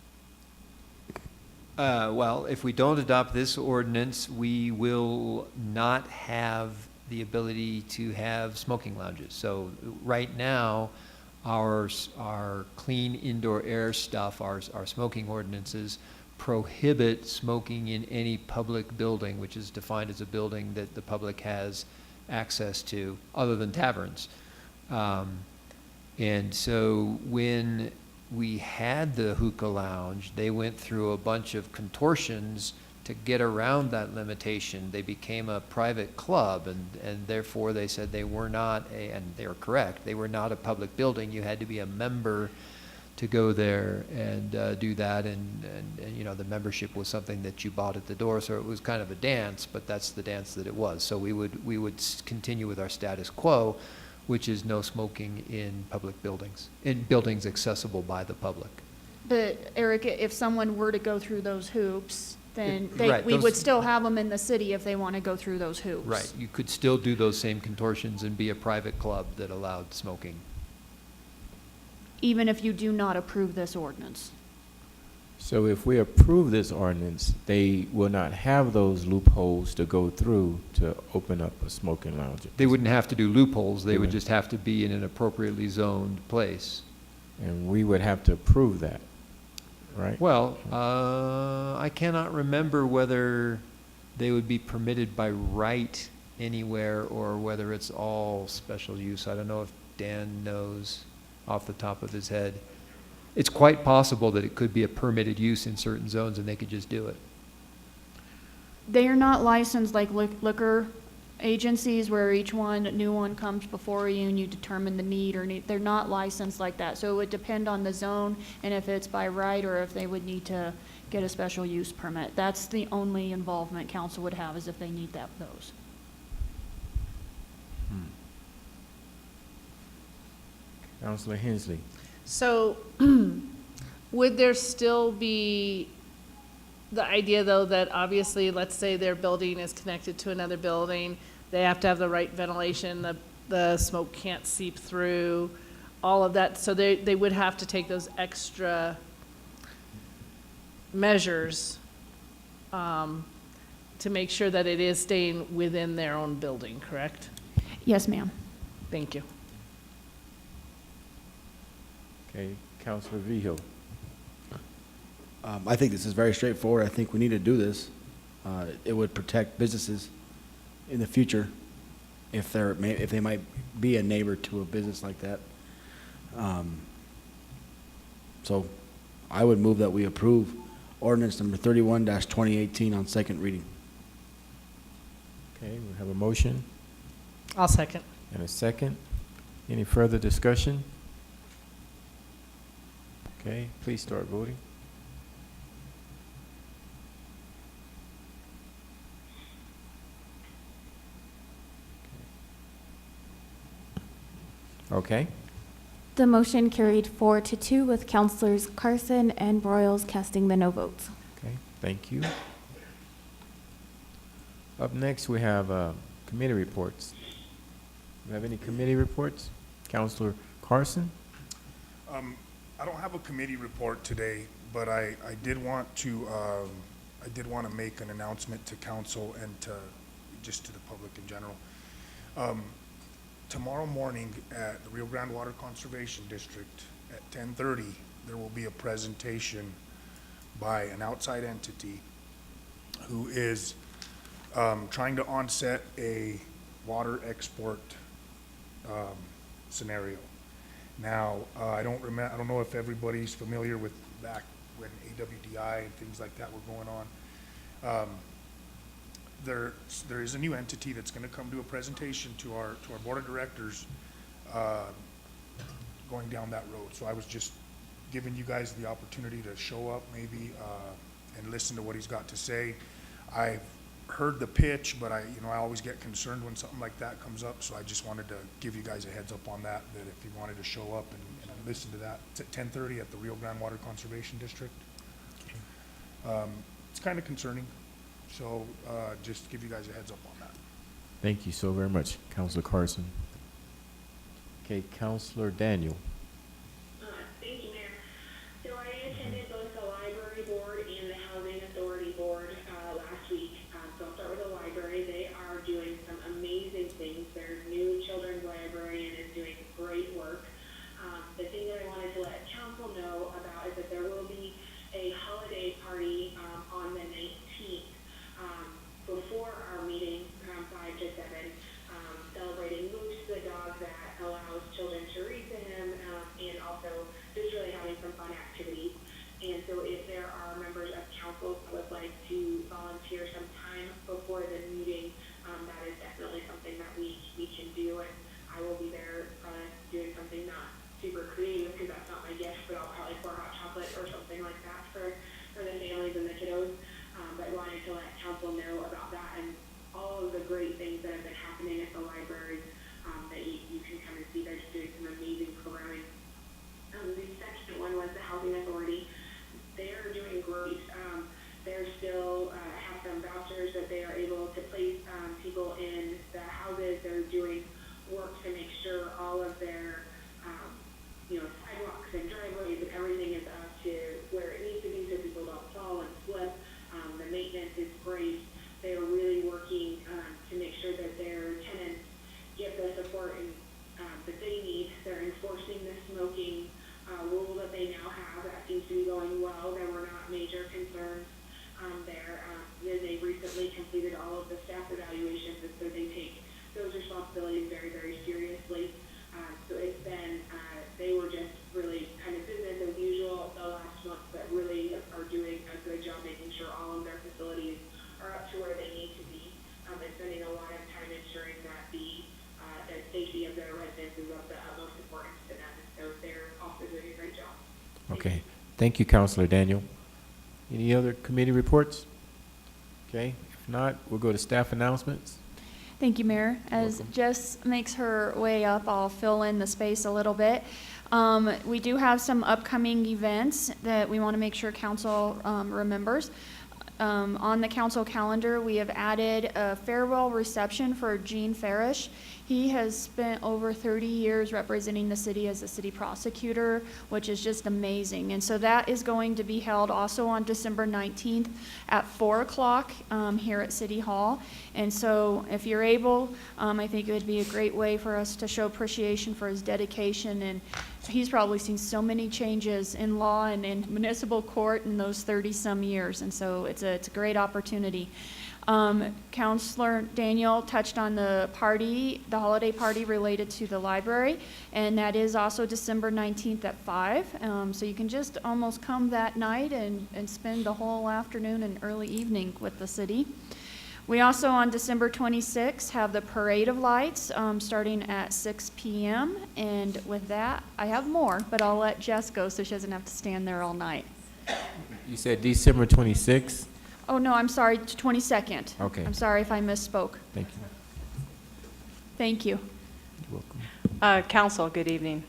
Well, if we don't adopt this ordinance, we will not have the ability to have smoking lounges. So right now, our clean indoor air stuff, our smoking ordinances prohibit smoking in any public building, which is defined as a building that the public has access to, other than taverns. And so when we had the hookah lounge, they went through a bunch of contortions to get around that limitation. They became a private club, and therefore they said they were not and they were correct, they were not a public building. You had to be a member to go there and do that, and you know, the membership was something that you bought at the door, so it was kind of a dance, but that's the dance that it was. So we would continue with our status quo, which is no smoking in public buildings, in buildings accessible by the public. But Eric, if someone were to go through those hoops, then Right, we those- would still have them in the city if they want to go through those hoops. Right, you could still do those same contortions and be a private club that allowed smoking. Even if you do not approve this ordinance. So if we approve this ordinance, they will not have those loopholes to go through to open up a smoking lounge. They wouldn't have to do loopholes, they would Right. just have to be in an appropriately zoned place. And we would have to approve that. right? Well, I cannot remember whether they would be permitted by right anywhere or whether it's all special use. I don't know if Dan knows off the top of his head. It's quite possible that it could be a permitted use in certain zones and they could just do it. They are not licensed like liquor agencies where each new one comes before you and you determine the need or need. They're not licensed like that. So it would depend on the zone and if it's by right or if they would need to get a special use permit. That's the only involvement council would have, is if they need those. Councilor Hensley. So would there still be the idea, though, that obviously, let's say their building is connected to another building, they have to have the right ventilation, the smoke can't seep through, all of that, so they would have to take those extra measures to make sure that it is staying within their own building, correct? Yes, ma'am. Thank you. Okay, Councilor Vijo. I think this is very straightforward. I think we need to do this. It would protect businesses in the future if they might be a neighbor to a business like that. So I would move that we approve ordinance number 31-2018 on second reading. Okay, we have a motion I'll second. and a second. Any further discussion? Okay, please start voting. Okay, The motion carried 4-2 with Councilors Carson and Broyles casting the no votes. okay, thank you. Up next, we have committee reports. Do you have any committee reports? Councilor Carson? I don't have a committee report today, but I did want to make an announcement to council and just to the public in general. Tomorrow morning at the Rio Grande Water Conservation District at 10:30, there will be a presentation by an outside entity who is trying to onset a water export scenario. Now, I don't know if everybody's familiar with back when AWDI and things like that were going on. There is a new entity that's going to come do a presentation to our board of directors going down that road. So I was just giving you guys the opportunity to show up maybe and listen to what he's got to say. I've heard the pitch, but I always get concerned when something like that comes up. So I just wanted to give you guys a heads up on that if you wanted to show up and listen to that. It's at 10:30 at the Rio Grande Water Conservation District. It's kind of concerning. So just give you guys a heads up on that. Thank you so very much, Councilor Carson. Okay, Councilor Daniel. Thank you, Mayor. So I attended both the library board and the housing authority board last week. So I'll start with the library. They are doing some amazing things. Their new children's librarian is doing great work. The thing that I wanted to let council know about is that there will be a holiday party on the 19th before our meeting from 5 to 7, celebrating Moose, the dog that allows children to read to him, and also just really having some fun activities. And so if there are members of council that would like to volunteer some time before the meeting, that is definitely something that we can do. And I will be there doing something not super creative because that's not my gift, but I'll probably pour hot chocolate or something like that for the families and the kiddos. But I wanted to let council know about that and all of the great things that have been happening at the library that you can come and see. They're just doing some amazing programming. The second one was the housing authority. They're doing great. They're still have some vouchers that they are able to place people in the houses. They're doing work to make sure all of their sidewalk Okay. Thank you, Counselor Daniel. Any other committee reports? Okay. If not, we'll go to staff announcements. Thank you, Mayor. As Welcome. Jess makes her way up, I'll fill in the space a little bit. We do have some upcoming events that we want to make sure council remembers. On the council calendar, we have added a farewell reception for Gene Farish. He has spent over 30 years representing the city as a city prosecutor, which is just amazing. And so that is going to be held also on December 19th at 4 o'clock here at City Hall. And so if you're able, I think it would be a great way for us to show appreciation for his dedication. And he's probably seen so many changes in law and in municipal court in those 30-some years. And so it's a great opportunity. Counselor Daniel touched on the holiday party related to the library, and that is also December 19th at 5. So you can just almost come that night and spend the whole afternoon and early evening with the city. We also, on December 26th, have the Parade of Lights starting at 6 p.m. And with that, I have more, but I'll let Jess go so she doesn't have to stand there all night. You said December 26th? Oh, no, I'm sorry, 22nd. Okay. I'm sorry if I misspoke. Thank you. Thank you. You're welcome. Council, good evening.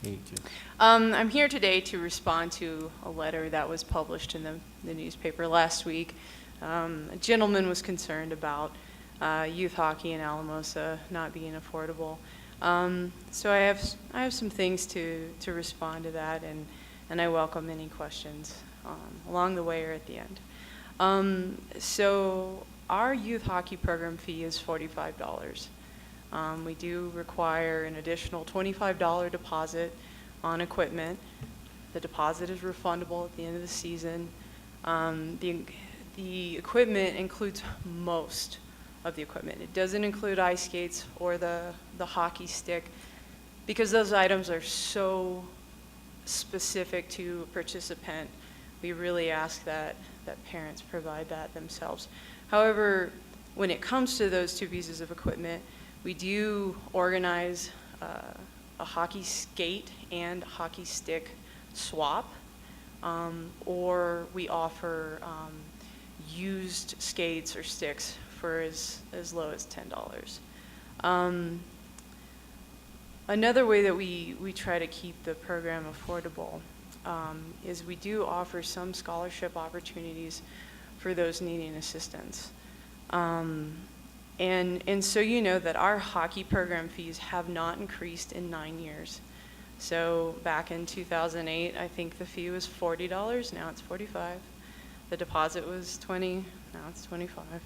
Hey, Jim. I'm here today to respond to a letter that was published in the newspaper last week. A gentleman was concerned about youth hockey in Alamosa not being affordable. So I have some things to respond to that, and I welcome any questions along the way or at the end. So our youth hockey program fee is $45. We do require an additional $25 deposit on equipment. The deposit is refundable at the end of the season. The equipment includes most of the equipment. It doesn't include ice skates or the hockey stick, because those items are so specific to a participant. We really ask that parents provide that themselves. However, when it comes to those two pieces of equipment, we do organize a hockey skate and hockey stick swap, or we offer used skates or sticks for as low as $10. Another way that we try to keep the program affordable is we do offer some scholarship opportunities for those needing assistance. And so you know that our hockey program fees have not increased in 9 years. So back in 2008, I think the fee was $40, now it's $45. The deposit was $20, now it's $25.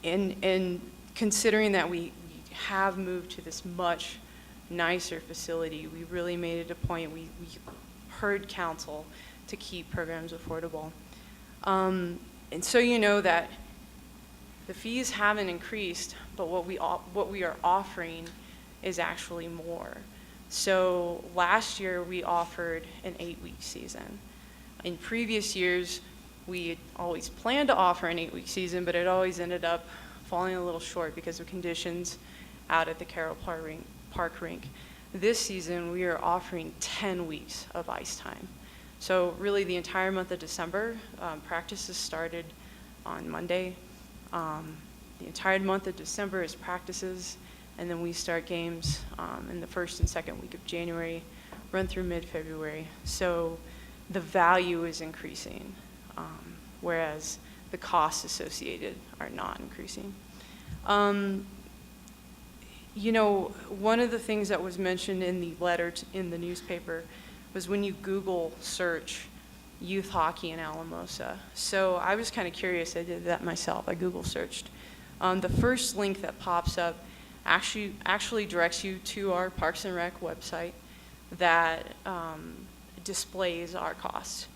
And considering that we have moved to this much nicer facility, we really made it a point, we heard council to keep programs affordable. And so you know that the fees haven't increased, but what we are offering is actually more. So last year we offered an 8-week season. In previous years, we had always planned to offer an 8-week season, but it always ended up falling a little short because of conditions out at the Carroll Park rink. This season, we are offering 10 weeks of ice time. So really the entire month of December, practices started on Monday. The entire month of December is practices, and then we start games in the first and second week of January, run through mid-February. So the value is increasing, whereas the costs associated are not increasing. You know, one of the things that was mentioned in the letter in the newspaper was when you Google search youth hockey in Alamosa. So I was kind of curious, I did that myself, I Google searched. The first link that pops up actually directs you to our Parks and Rec website that displays our costs.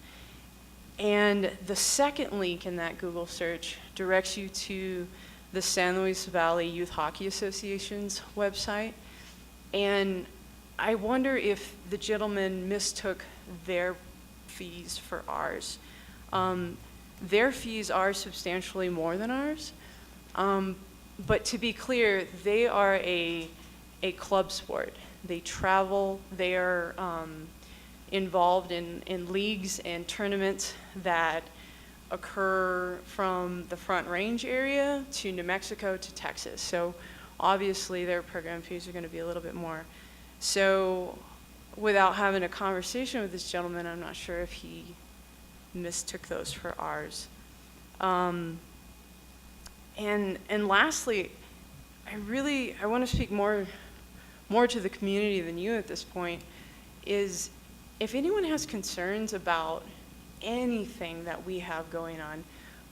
And the second link in that Google search directs you to the San Luis Valley Youth Hockey Association's website. And I wonder if the gentleman mistook their fees for ours. Their fees are substantially more than ours. But to be clear, they are a club sport. They travel, they are involved in leagues and tournaments that occur from the Front Range area to New Mexico to Texas. So obviously their program fees are going to be a little bit more. So without having a conversation with this gentleman, I'm not sure if he mistook those for ours. And lastly, I want to speak more to the community than you at this point, is if anyone has concerns about anything that we have going on,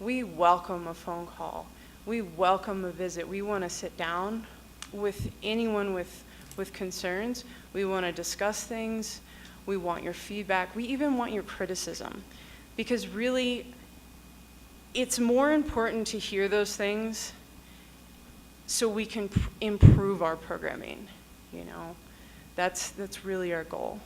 we welcome a phone call. We welcome a visit. We want to sit down with anyone with concerns. We want to discuss things. We want your feedback. We even want your criticism, because really it's more important to hear those things so we can improve our programming. You know, that's really our goal.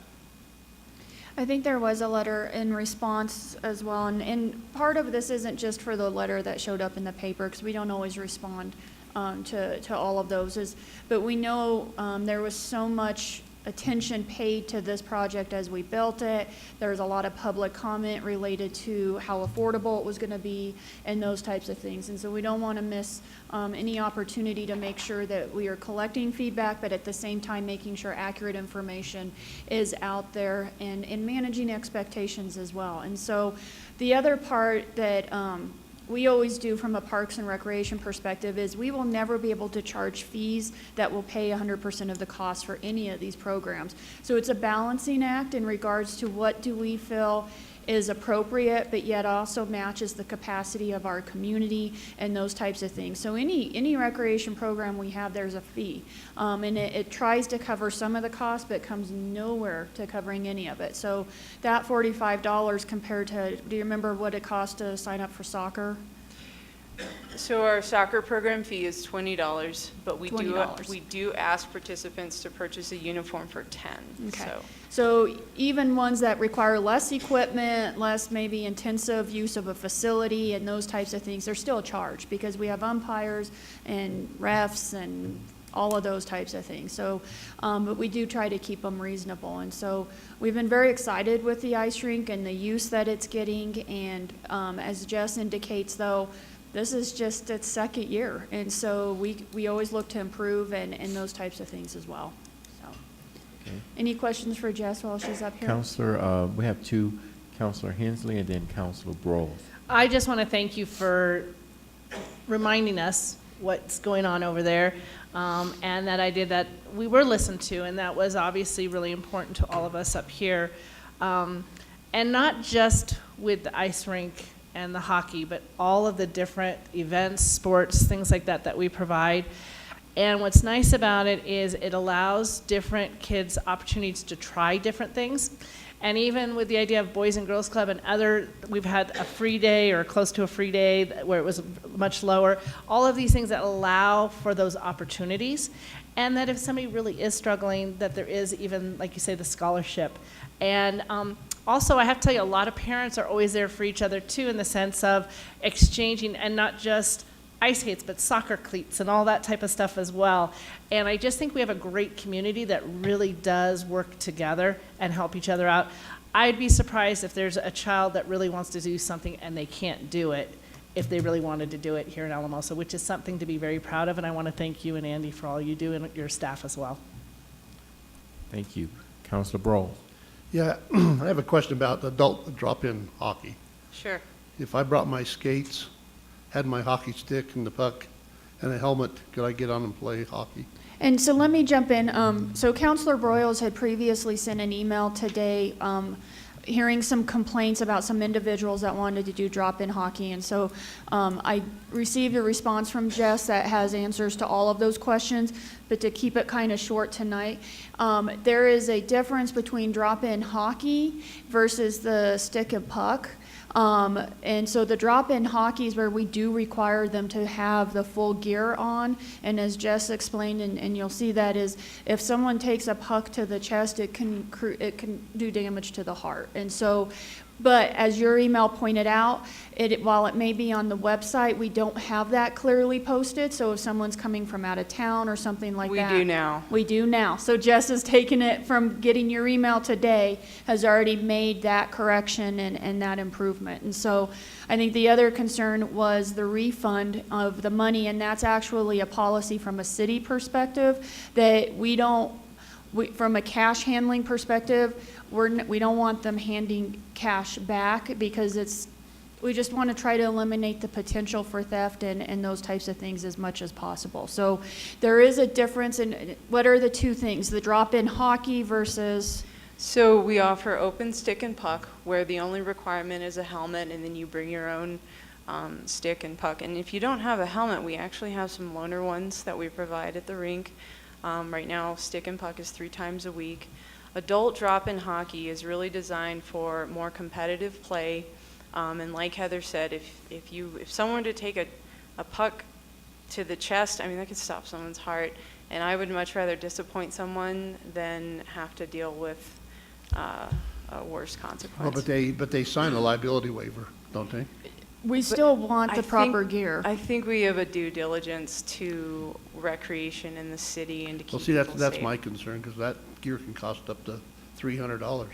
I think there was a letter in response as well, and part of this isn't just for the letter that showed up in the paper, because we don't always respond to all of those, but we know there was so much attention paid to this project as we built it. There was a lot of public comment related to how affordable it was going to be and those types of things. And so we don't want to miss any opportunity to make sure that we are collecting feedback, but at the same time making sure accurate information is out there and managing expectations as well. And so the other part that we always do from a Parks and Recreation perspective is we will never be able to charge fees that will pay 100% of the cost for any of these programs. So it's a balancing act in regards to what do we feel is appropriate, but yet also matches the capacity of our community and those types of things. So any recreation program we have, there's a fee. And it tries to cover some of the cost, but comes nowhere to covering any of it. So that $45 compared to, do you remember what it cost to sign up for soccer? So our soccer program fee is $20, but we $20. do ask participants to purchase a uniform for $10. Okay. So even ones that require less equipment, less maybe intensive use of a facility and those types of things, they're still charged because we have umpires and refs and all of those types of things. So, but we do try to keep them reasonable. And so we've been very excited with the ice rink and the use that it's getting. And as Jess indicates, though, this is just its second year. And so we always look to improve and those types of things as well. So, Okay. Any questions for Jess while she's up here? Counselor, we have two, Counselor Hensley and then Counselor Broyles. I just want to thank you for reminding us what's going on over there, and that idea that we were listened to, and that was obviously really important to all of us up here. And not just with the ice rink and the hockey, but all of the different events, sports, things like that that we provide. And what's nice about it is it allows different kids opportunities to try different things. And even with the idea of Boys and Girls Club and other, we've had a free day or close to a free day where it was much lower. All of these things that allow for those opportunities. And that if somebody really is struggling, that there is even, like you say, the scholarship. And also, I have to tell you, a lot of parents are always there for each other too, in the sense of exchanging, and not just ice skates, but soccer cleats and all that type of stuff as well. And I just think we have a great community that really does work together and help each other out. I'd be surprised if there's a child that really wants to do something and they can't do it if they really wanted to do it here in Alamosa, which is something to be very proud of. And I want to thank you and Andy for all you do, and your staff as well. Thank you. Counselor Broyles. Yeah, I have a question about adult drop-in hockey. Sure. If I brought my skates, had my hockey stick and the puck and a helmet, could I get on and play hockey? And so let me jump in. So Counselor Broyles had previously sent an email today hearing some complaints about some individuals that wanted to do drop-in hockey. And so I received a response from Jess that has answers to all of those questions, but to keep it kind of short tonight, there is a difference between drop-in hockey versus the stick and puck. And so the drop-in hockey is where we do require them to have the full gear on. And as Jess explained, and you'll see that, is if someone takes a puck to the chest, it can do damage to the heart. And so But as your email pointed out, while it may be on the website, we don't have that clearly posted. So if someone's coming from out of town or something like that. We do now. We do now. So Jess has taken it from getting your email today, has already made that correction and that improvement. And so I think the other concern was the refund of the money, and that's actually a policy from a city perspective that from a cash handling perspective, we don't want them handing cash back because we just want to try to eliminate the potential for theft and those types of things as much as possible. So there is a difference in what are the two things, the drop-in hockey versus? So we offer open stick and puck, where the only requirement is a helmet, and then you bring your own stick and puck. And if you don't have a helmet, we actually have some loaner ones that we provide at the rink. Right now, stick and puck is 3 times a week. Adult drop-in hockey is really designed for more competitive play. And like Heather said, if someone were to take a puck to the chest, I mean, that could stop someone's heart. And I would much rather disappoint someone than have to deal with a worse consequence. Well, but they sign a liability waiver, don't they? We still want the proper gear. I think we have a due diligence to recreation in the city and to keep Well, see, people that's safe. my concern, because that gear can cost up to $300.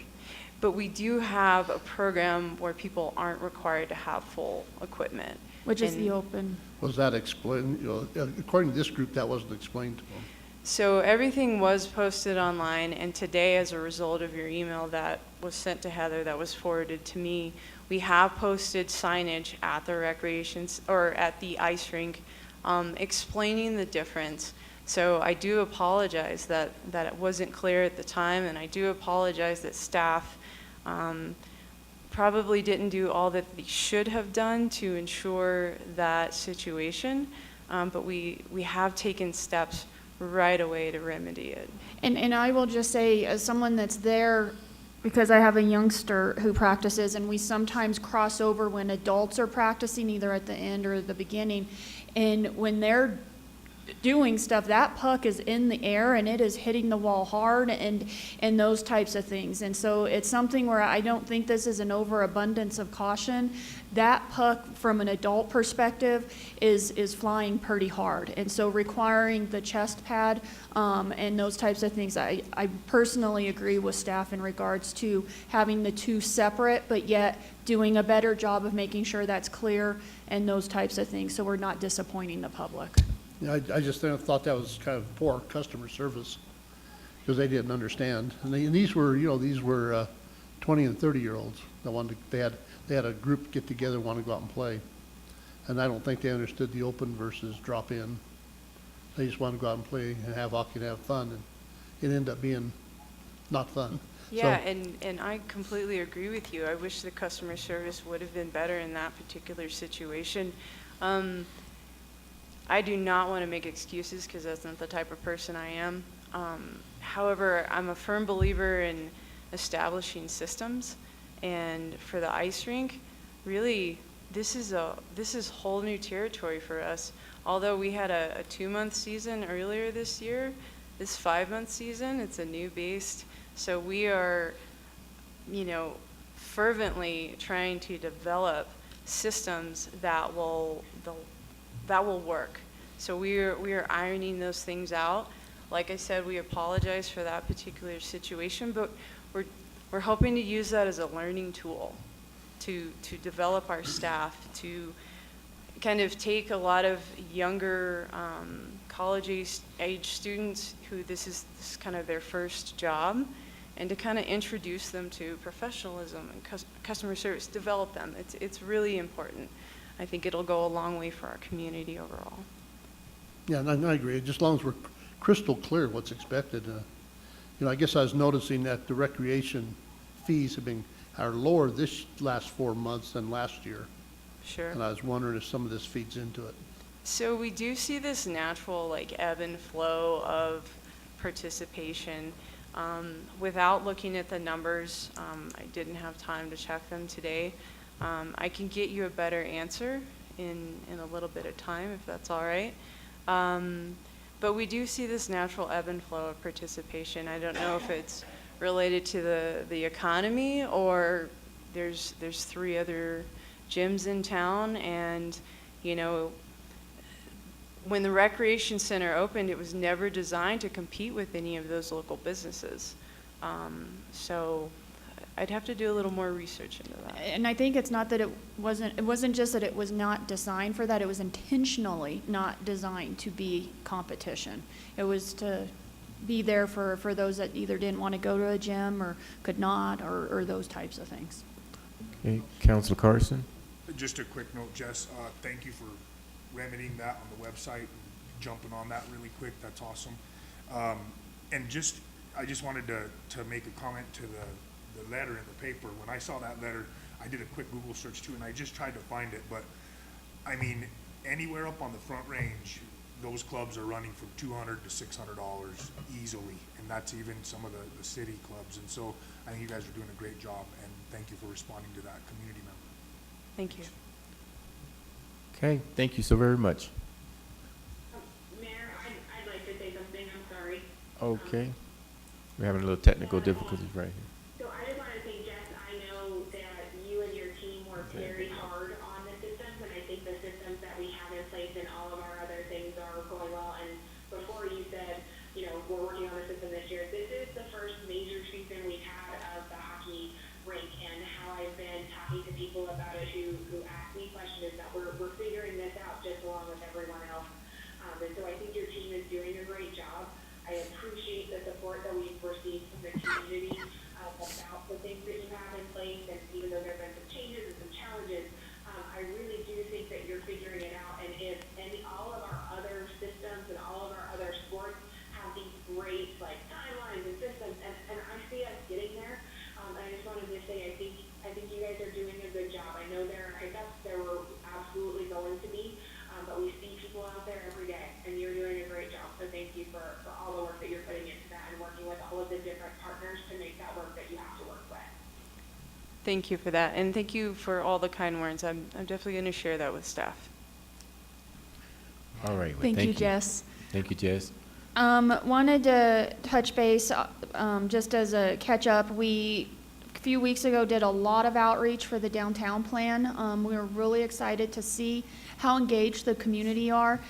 But we do have a program where people aren't required to have full equipment. Which is And the open. Was that explained, according to this group, that wasn't explained to them? So everything was posted online, and today, as a result of your email that was sent to Heather, that was forwarded to me, we have posted signage at the or at the ice rink explaining the difference. So I do apologize that it wasn't clear at the time, and I do apologize that staff probably didn't do all that they should have done to ensure that situation, but we have taken steps right away to remedy it. And I will just say, as someone that's there, because I have a youngster who practices, and we sometimes cross over when adults are practicing, either at the end or the beginning, and when they're doing stuff, that puck is in the air and it is hitting the wall hard and those types of things. And so it's something where I don't think this is an overabundance of caution. That puck, from an adult perspective, is flying pretty hard. And so requiring the chest pad and those types of things, I personally agree with staff in regards to having the two separate, but yet doing a better job of making sure that's clear and those types of things, so we're not disappointing the public. Yeah, I just thought that was kind of poor customer service, because they didn't understand. And these were 20 and 30-year-olds that wanted they had a group get together, want to go out and play. And I don't think they understood the open versus drop in. They just wanted to go out and play and have hockey and have fun, and it ended up being not fun. Yeah, So, and I completely agree with you. I wish the customer service would have been better in that particular situation. I do not want to make excuses, because that's not the type of person I am. However, I'm a firm believer in establishing systems, and for the ice rink, really, this is whole new territory for us. Although we had a 2-month season earlier this year, this 5-month season, it's a new beast. So we are, fervently trying to develop systems that will work. So we are ironing those things out. Like I said, we apologize for that particular situation, but we're hoping to use that as a learning tool to develop our staff, to kind of take a lot of younger college age students who this is kind of their first job, and to kind of introduce them to professionalism and customer service, develop them. It's really important. I think it'll go a long way for our community overall. yeah, and I agree. Just as long as we're crystal clear what's expected. I guess I was noticing that the recreation fees are lower this last 4 months than last year. Sure. And I was wondering if some of this feeds into it. So we do see this natural ebb and flow of participation. Without looking at the numbers, I didn't have time to check them today. I can get you a better answer in a little bit of time, if that's all right. But we do see this natural ebb and flow of participation. I don't know if it's related to the economy or there's 3 other gyms in town, and, you know, when the recreation center opened, it was never designed to compete with any of those local businesses. So I'd have to do a little more research into that. And I think it's not that it wasn't just that it was not designed for that, it was intentionally not designed to be competition. It was to be there for those that either didn't want to go to a gym or could not, or those types of things. Okay, Councilor Carson? Just a quick note, Jess, thank you for remedying that on the website and jumping on that really quick. That's awesome. And I just wanted to make a comment to the letter in the paper. When I saw that letter, I did a quick Google search too, and I just tried to find it. But I mean, anywhere up on the Front Range, those clubs are running from $200 to $600 easily, and that's even some of the city clubs. And so I think you guys are doing a great job, and thank you for responding to that community member. Thank you. Okay, thank you so very much. Mayor, I'd like to say something, I'm sorry. Okay. We're having a little technical difficulties right here. So I just want to say, Jess, I know that you and your team worked very hard on the systems, and I think the systems that we have in place and all of our other things are going well. And before you said, you know, we're working on the system this year, this is the first major season we've had of the hockey rink, and how I've been talking to people about it who ask me questions, that we're figuring this out just along with everyone else. And so I think your team is doing a great job. I appreciate the support that we've received from the community about the things that you have in place, and even though there have been some changes and some challenges, I really do think that you're figuring it out. And if all of our other systems and all of our other sports have these great like timelines and systems, and I see us getting there. And I just wanted to say I think you guys are doing a good job. I know there are hiccups, there were absolutely going to be, but we see people out there every day, and you're doing a great job. So thank you for all the work that you're putting into that, and working with all of the different partners to make that work that you have to work with. Thank you for that, and thank you for all the kind words. I'm definitely going to share that with staff. All right. Well, Thank you, Jess. Thank you, Jess. Wanted to touch base, just as a catch up. A few weeks ago did a lot of outreach for the downtown plan. We were really excited to see how engaged the community are.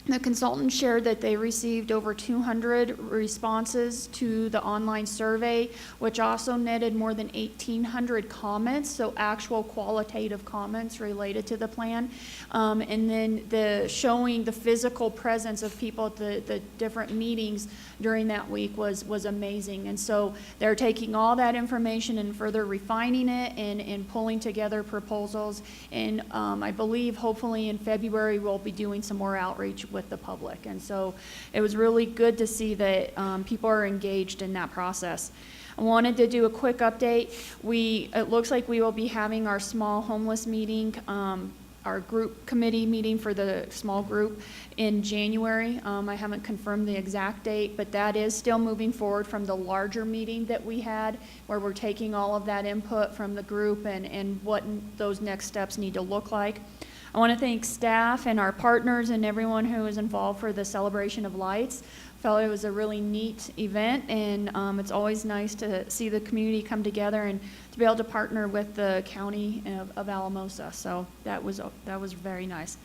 The consultant shared that they received over 200 responses to the online survey, which also netted more than 1,800 comments, so actual qualitative comments related to the plan. And then showing the physical presence of people at the different meetings during that week was amazing. And so they're taking all that information and further refining it and pulling together proposals. And I believe hopefully in February we'll be doing some more outreach with the public. And so it was really good to see that people are engaged in that process. I wanted to do a quick update. It looks like we will be having our small homeless meeting, our group committee meeting for the small group in January. I haven't confirmed the exact date, but that is still moving forward from the larger meeting that we had, where we're taking all of that input from the group and what those next steps need to look like. I want to thank staff and our partners and everyone who was involved for the celebration of lights. I felt it was a really neat event, and it's always nice to see the community come together and to be able to partner with the county of Alamosa. So that was very nice.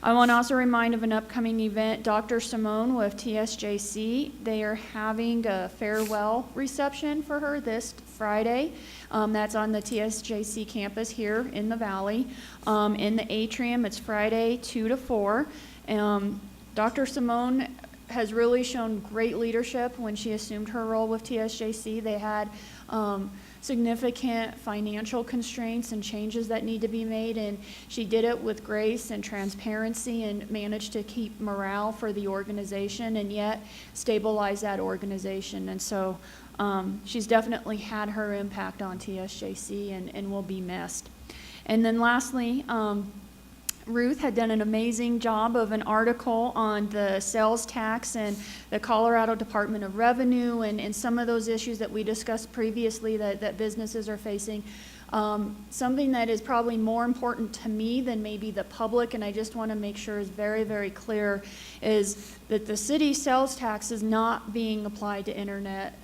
I want to also remind of an upcoming event. Dr. Simone with TSJC, they are having a farewell reception for her this Friday. That's on the TSJC campus here in the Valley. In the atrium, it's Friday 2 to 4. Dr. Simone has really shown great leadership when she assumed her role with TSJC. They had significant financial constraints and changes that need to be made, and she did it with grace and transparency and managed to keep morale for the organization and yet stabilize that organization. And so she's definitely had her impact on TSJC and will be missed. And then lastly, Ruth had done an amazing job of an article on the sales tax and the Colorado Department of Revenue and some of those issues that we discussed previously that businesses are facing. Something that is probably more important to me than maybe the public, and I just want to make sure is very, very clear, is that the city sales tax is not being applied to internet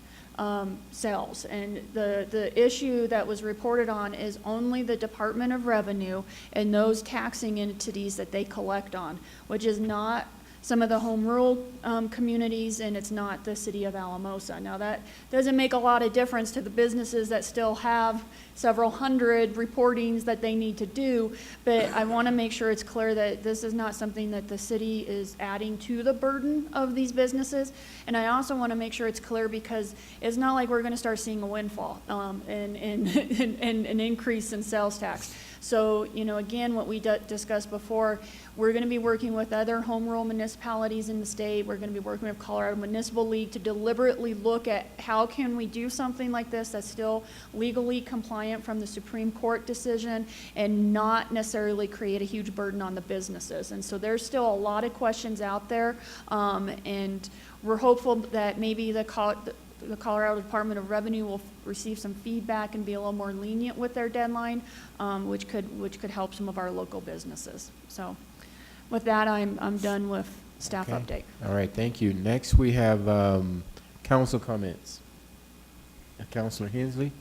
sales. And the issue that was reported on is only the Department of Revenue and those taxing entities that they collect on, which is not some of the home rural communities, and it's not the city of Alamosa. Now, that doesn't make a lot of difference to the businesses that still have several hundred reportings that they need to do, but I want to make sure it's clear that this is not something that the city is adding to the burden of these businesses. And I also want to make sure it's clear, because it's not like we're going to start seeing a windfall and an increase in sales tax. So, you know, again, what we discussed before, we're going to be working with other home rule municipalities in the state. We're going to be working with Colorado Municipal League to deliberately look at how can we do something like this that's still legally compliant from the Supreme Court decision and not necessarily create a huge burden on the businesses. And so there's still a lot of questions out there, and we're hopeful that maybe the Colorado Department of Revenue will receive some feedback and be a little more lenient with their deadline, which could help some of our local businesses. So with that, I'm done with staff update. All right, thank you. Next, we have council comments. Councilor Hensley.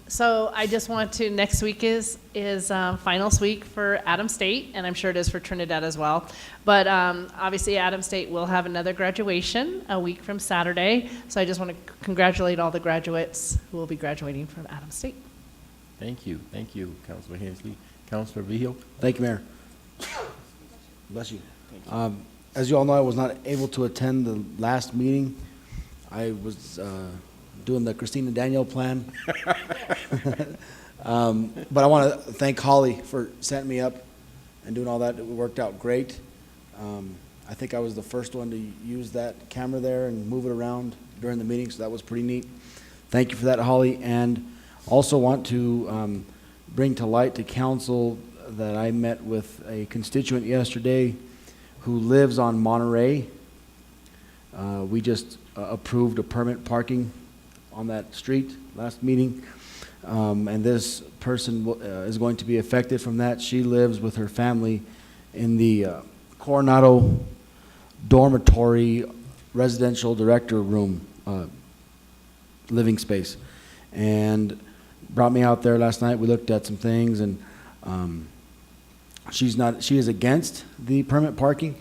So I just want to, next week is finals week for Adams State, and I'm sure it is for Trinidad as well. But obviously Adams State will have another graduation a week from Saturday. So I just want to congratulate all the graduates who will be graduating from Adams State. Thank you, Councilor Hensley. Councilor Vigil. Thank you, Mayor. Bless you. As you all know, I was not able to attend the last meeting. I was doing the Christina Daniel plan. But I want to thank Holly for setting me up and doing all that. It worked out great. I think I was the first one to use that camera there and move it around during the meeting, so that was pretty neat. Thank you for that, Holly. And also want to bring to light to council that I met with a constituent yesterday who lives on Monterey. We just approved a permit parking on that street last meeting, and this person is going to be affected from that. She lives with her family in the Coronado dormitory residential director room living space, and brought me out there last night. We looked at some things, and she is against the permit parking.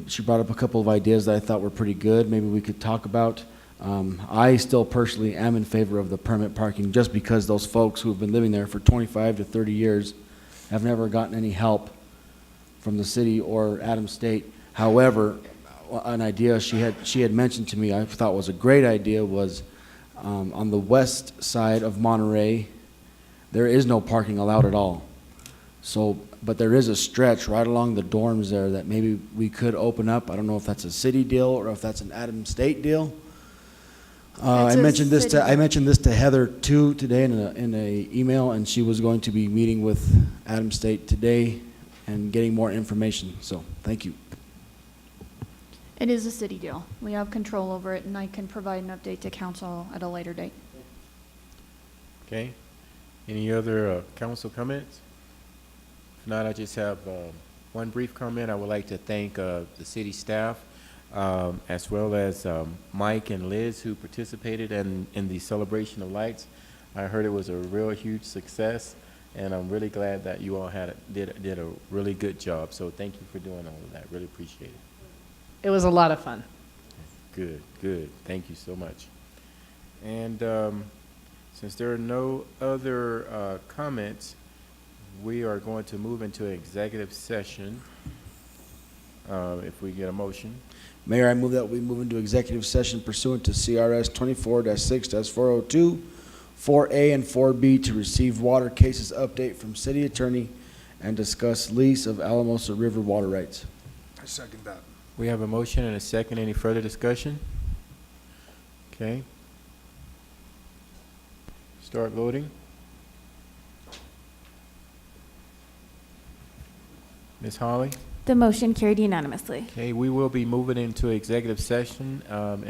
She brought up a couple of ideas that I thought were pretty good. Maybe we could talk about. I still personally am in favor of the permit parking, just because those folks who have been living there for 25 to 30 years have never gotten any help from the city or Adams State. However, an idea she had mentioned to me I thought was a great idea was on the west side of Monterey, there is no parking allowed at all. So, but there is a stretch right along the dorms there that maybe we could open up. I don't know if that's a city deal or if that's an Adams State deal. I mentioned this to Heather too today in a email, and she was going to be meeting with Adams State today and getting more information. So thank you. It is a city deal. We have control over it, and I can provide an update to council at a later date. Okay. Any other council comments? If not, I just have one brief comment. I would like to thank the city staff, as well as Mike and Liz, who participated in the celebration of lights. I heard it was a real huge success, and I'm really glad that you all did a really good job. So thank you for doing all of that. Really appreciate it. It was a lot of fun. Good. Thank you so much. And since there are no other comments, we are going to move into executive session. If we get a motion. Mayor, I move that we move into executive session pursuant to CRS 24-6-402, 4A and 4B to receive water cases update from city attorney and discuss lease of Alamosa River water rights. I second that. We have a motion and a second. Any further discussion? Okay. Start voting. Ms. Holly? The motion carried unanimously. Okay, we will be moving into executive session. And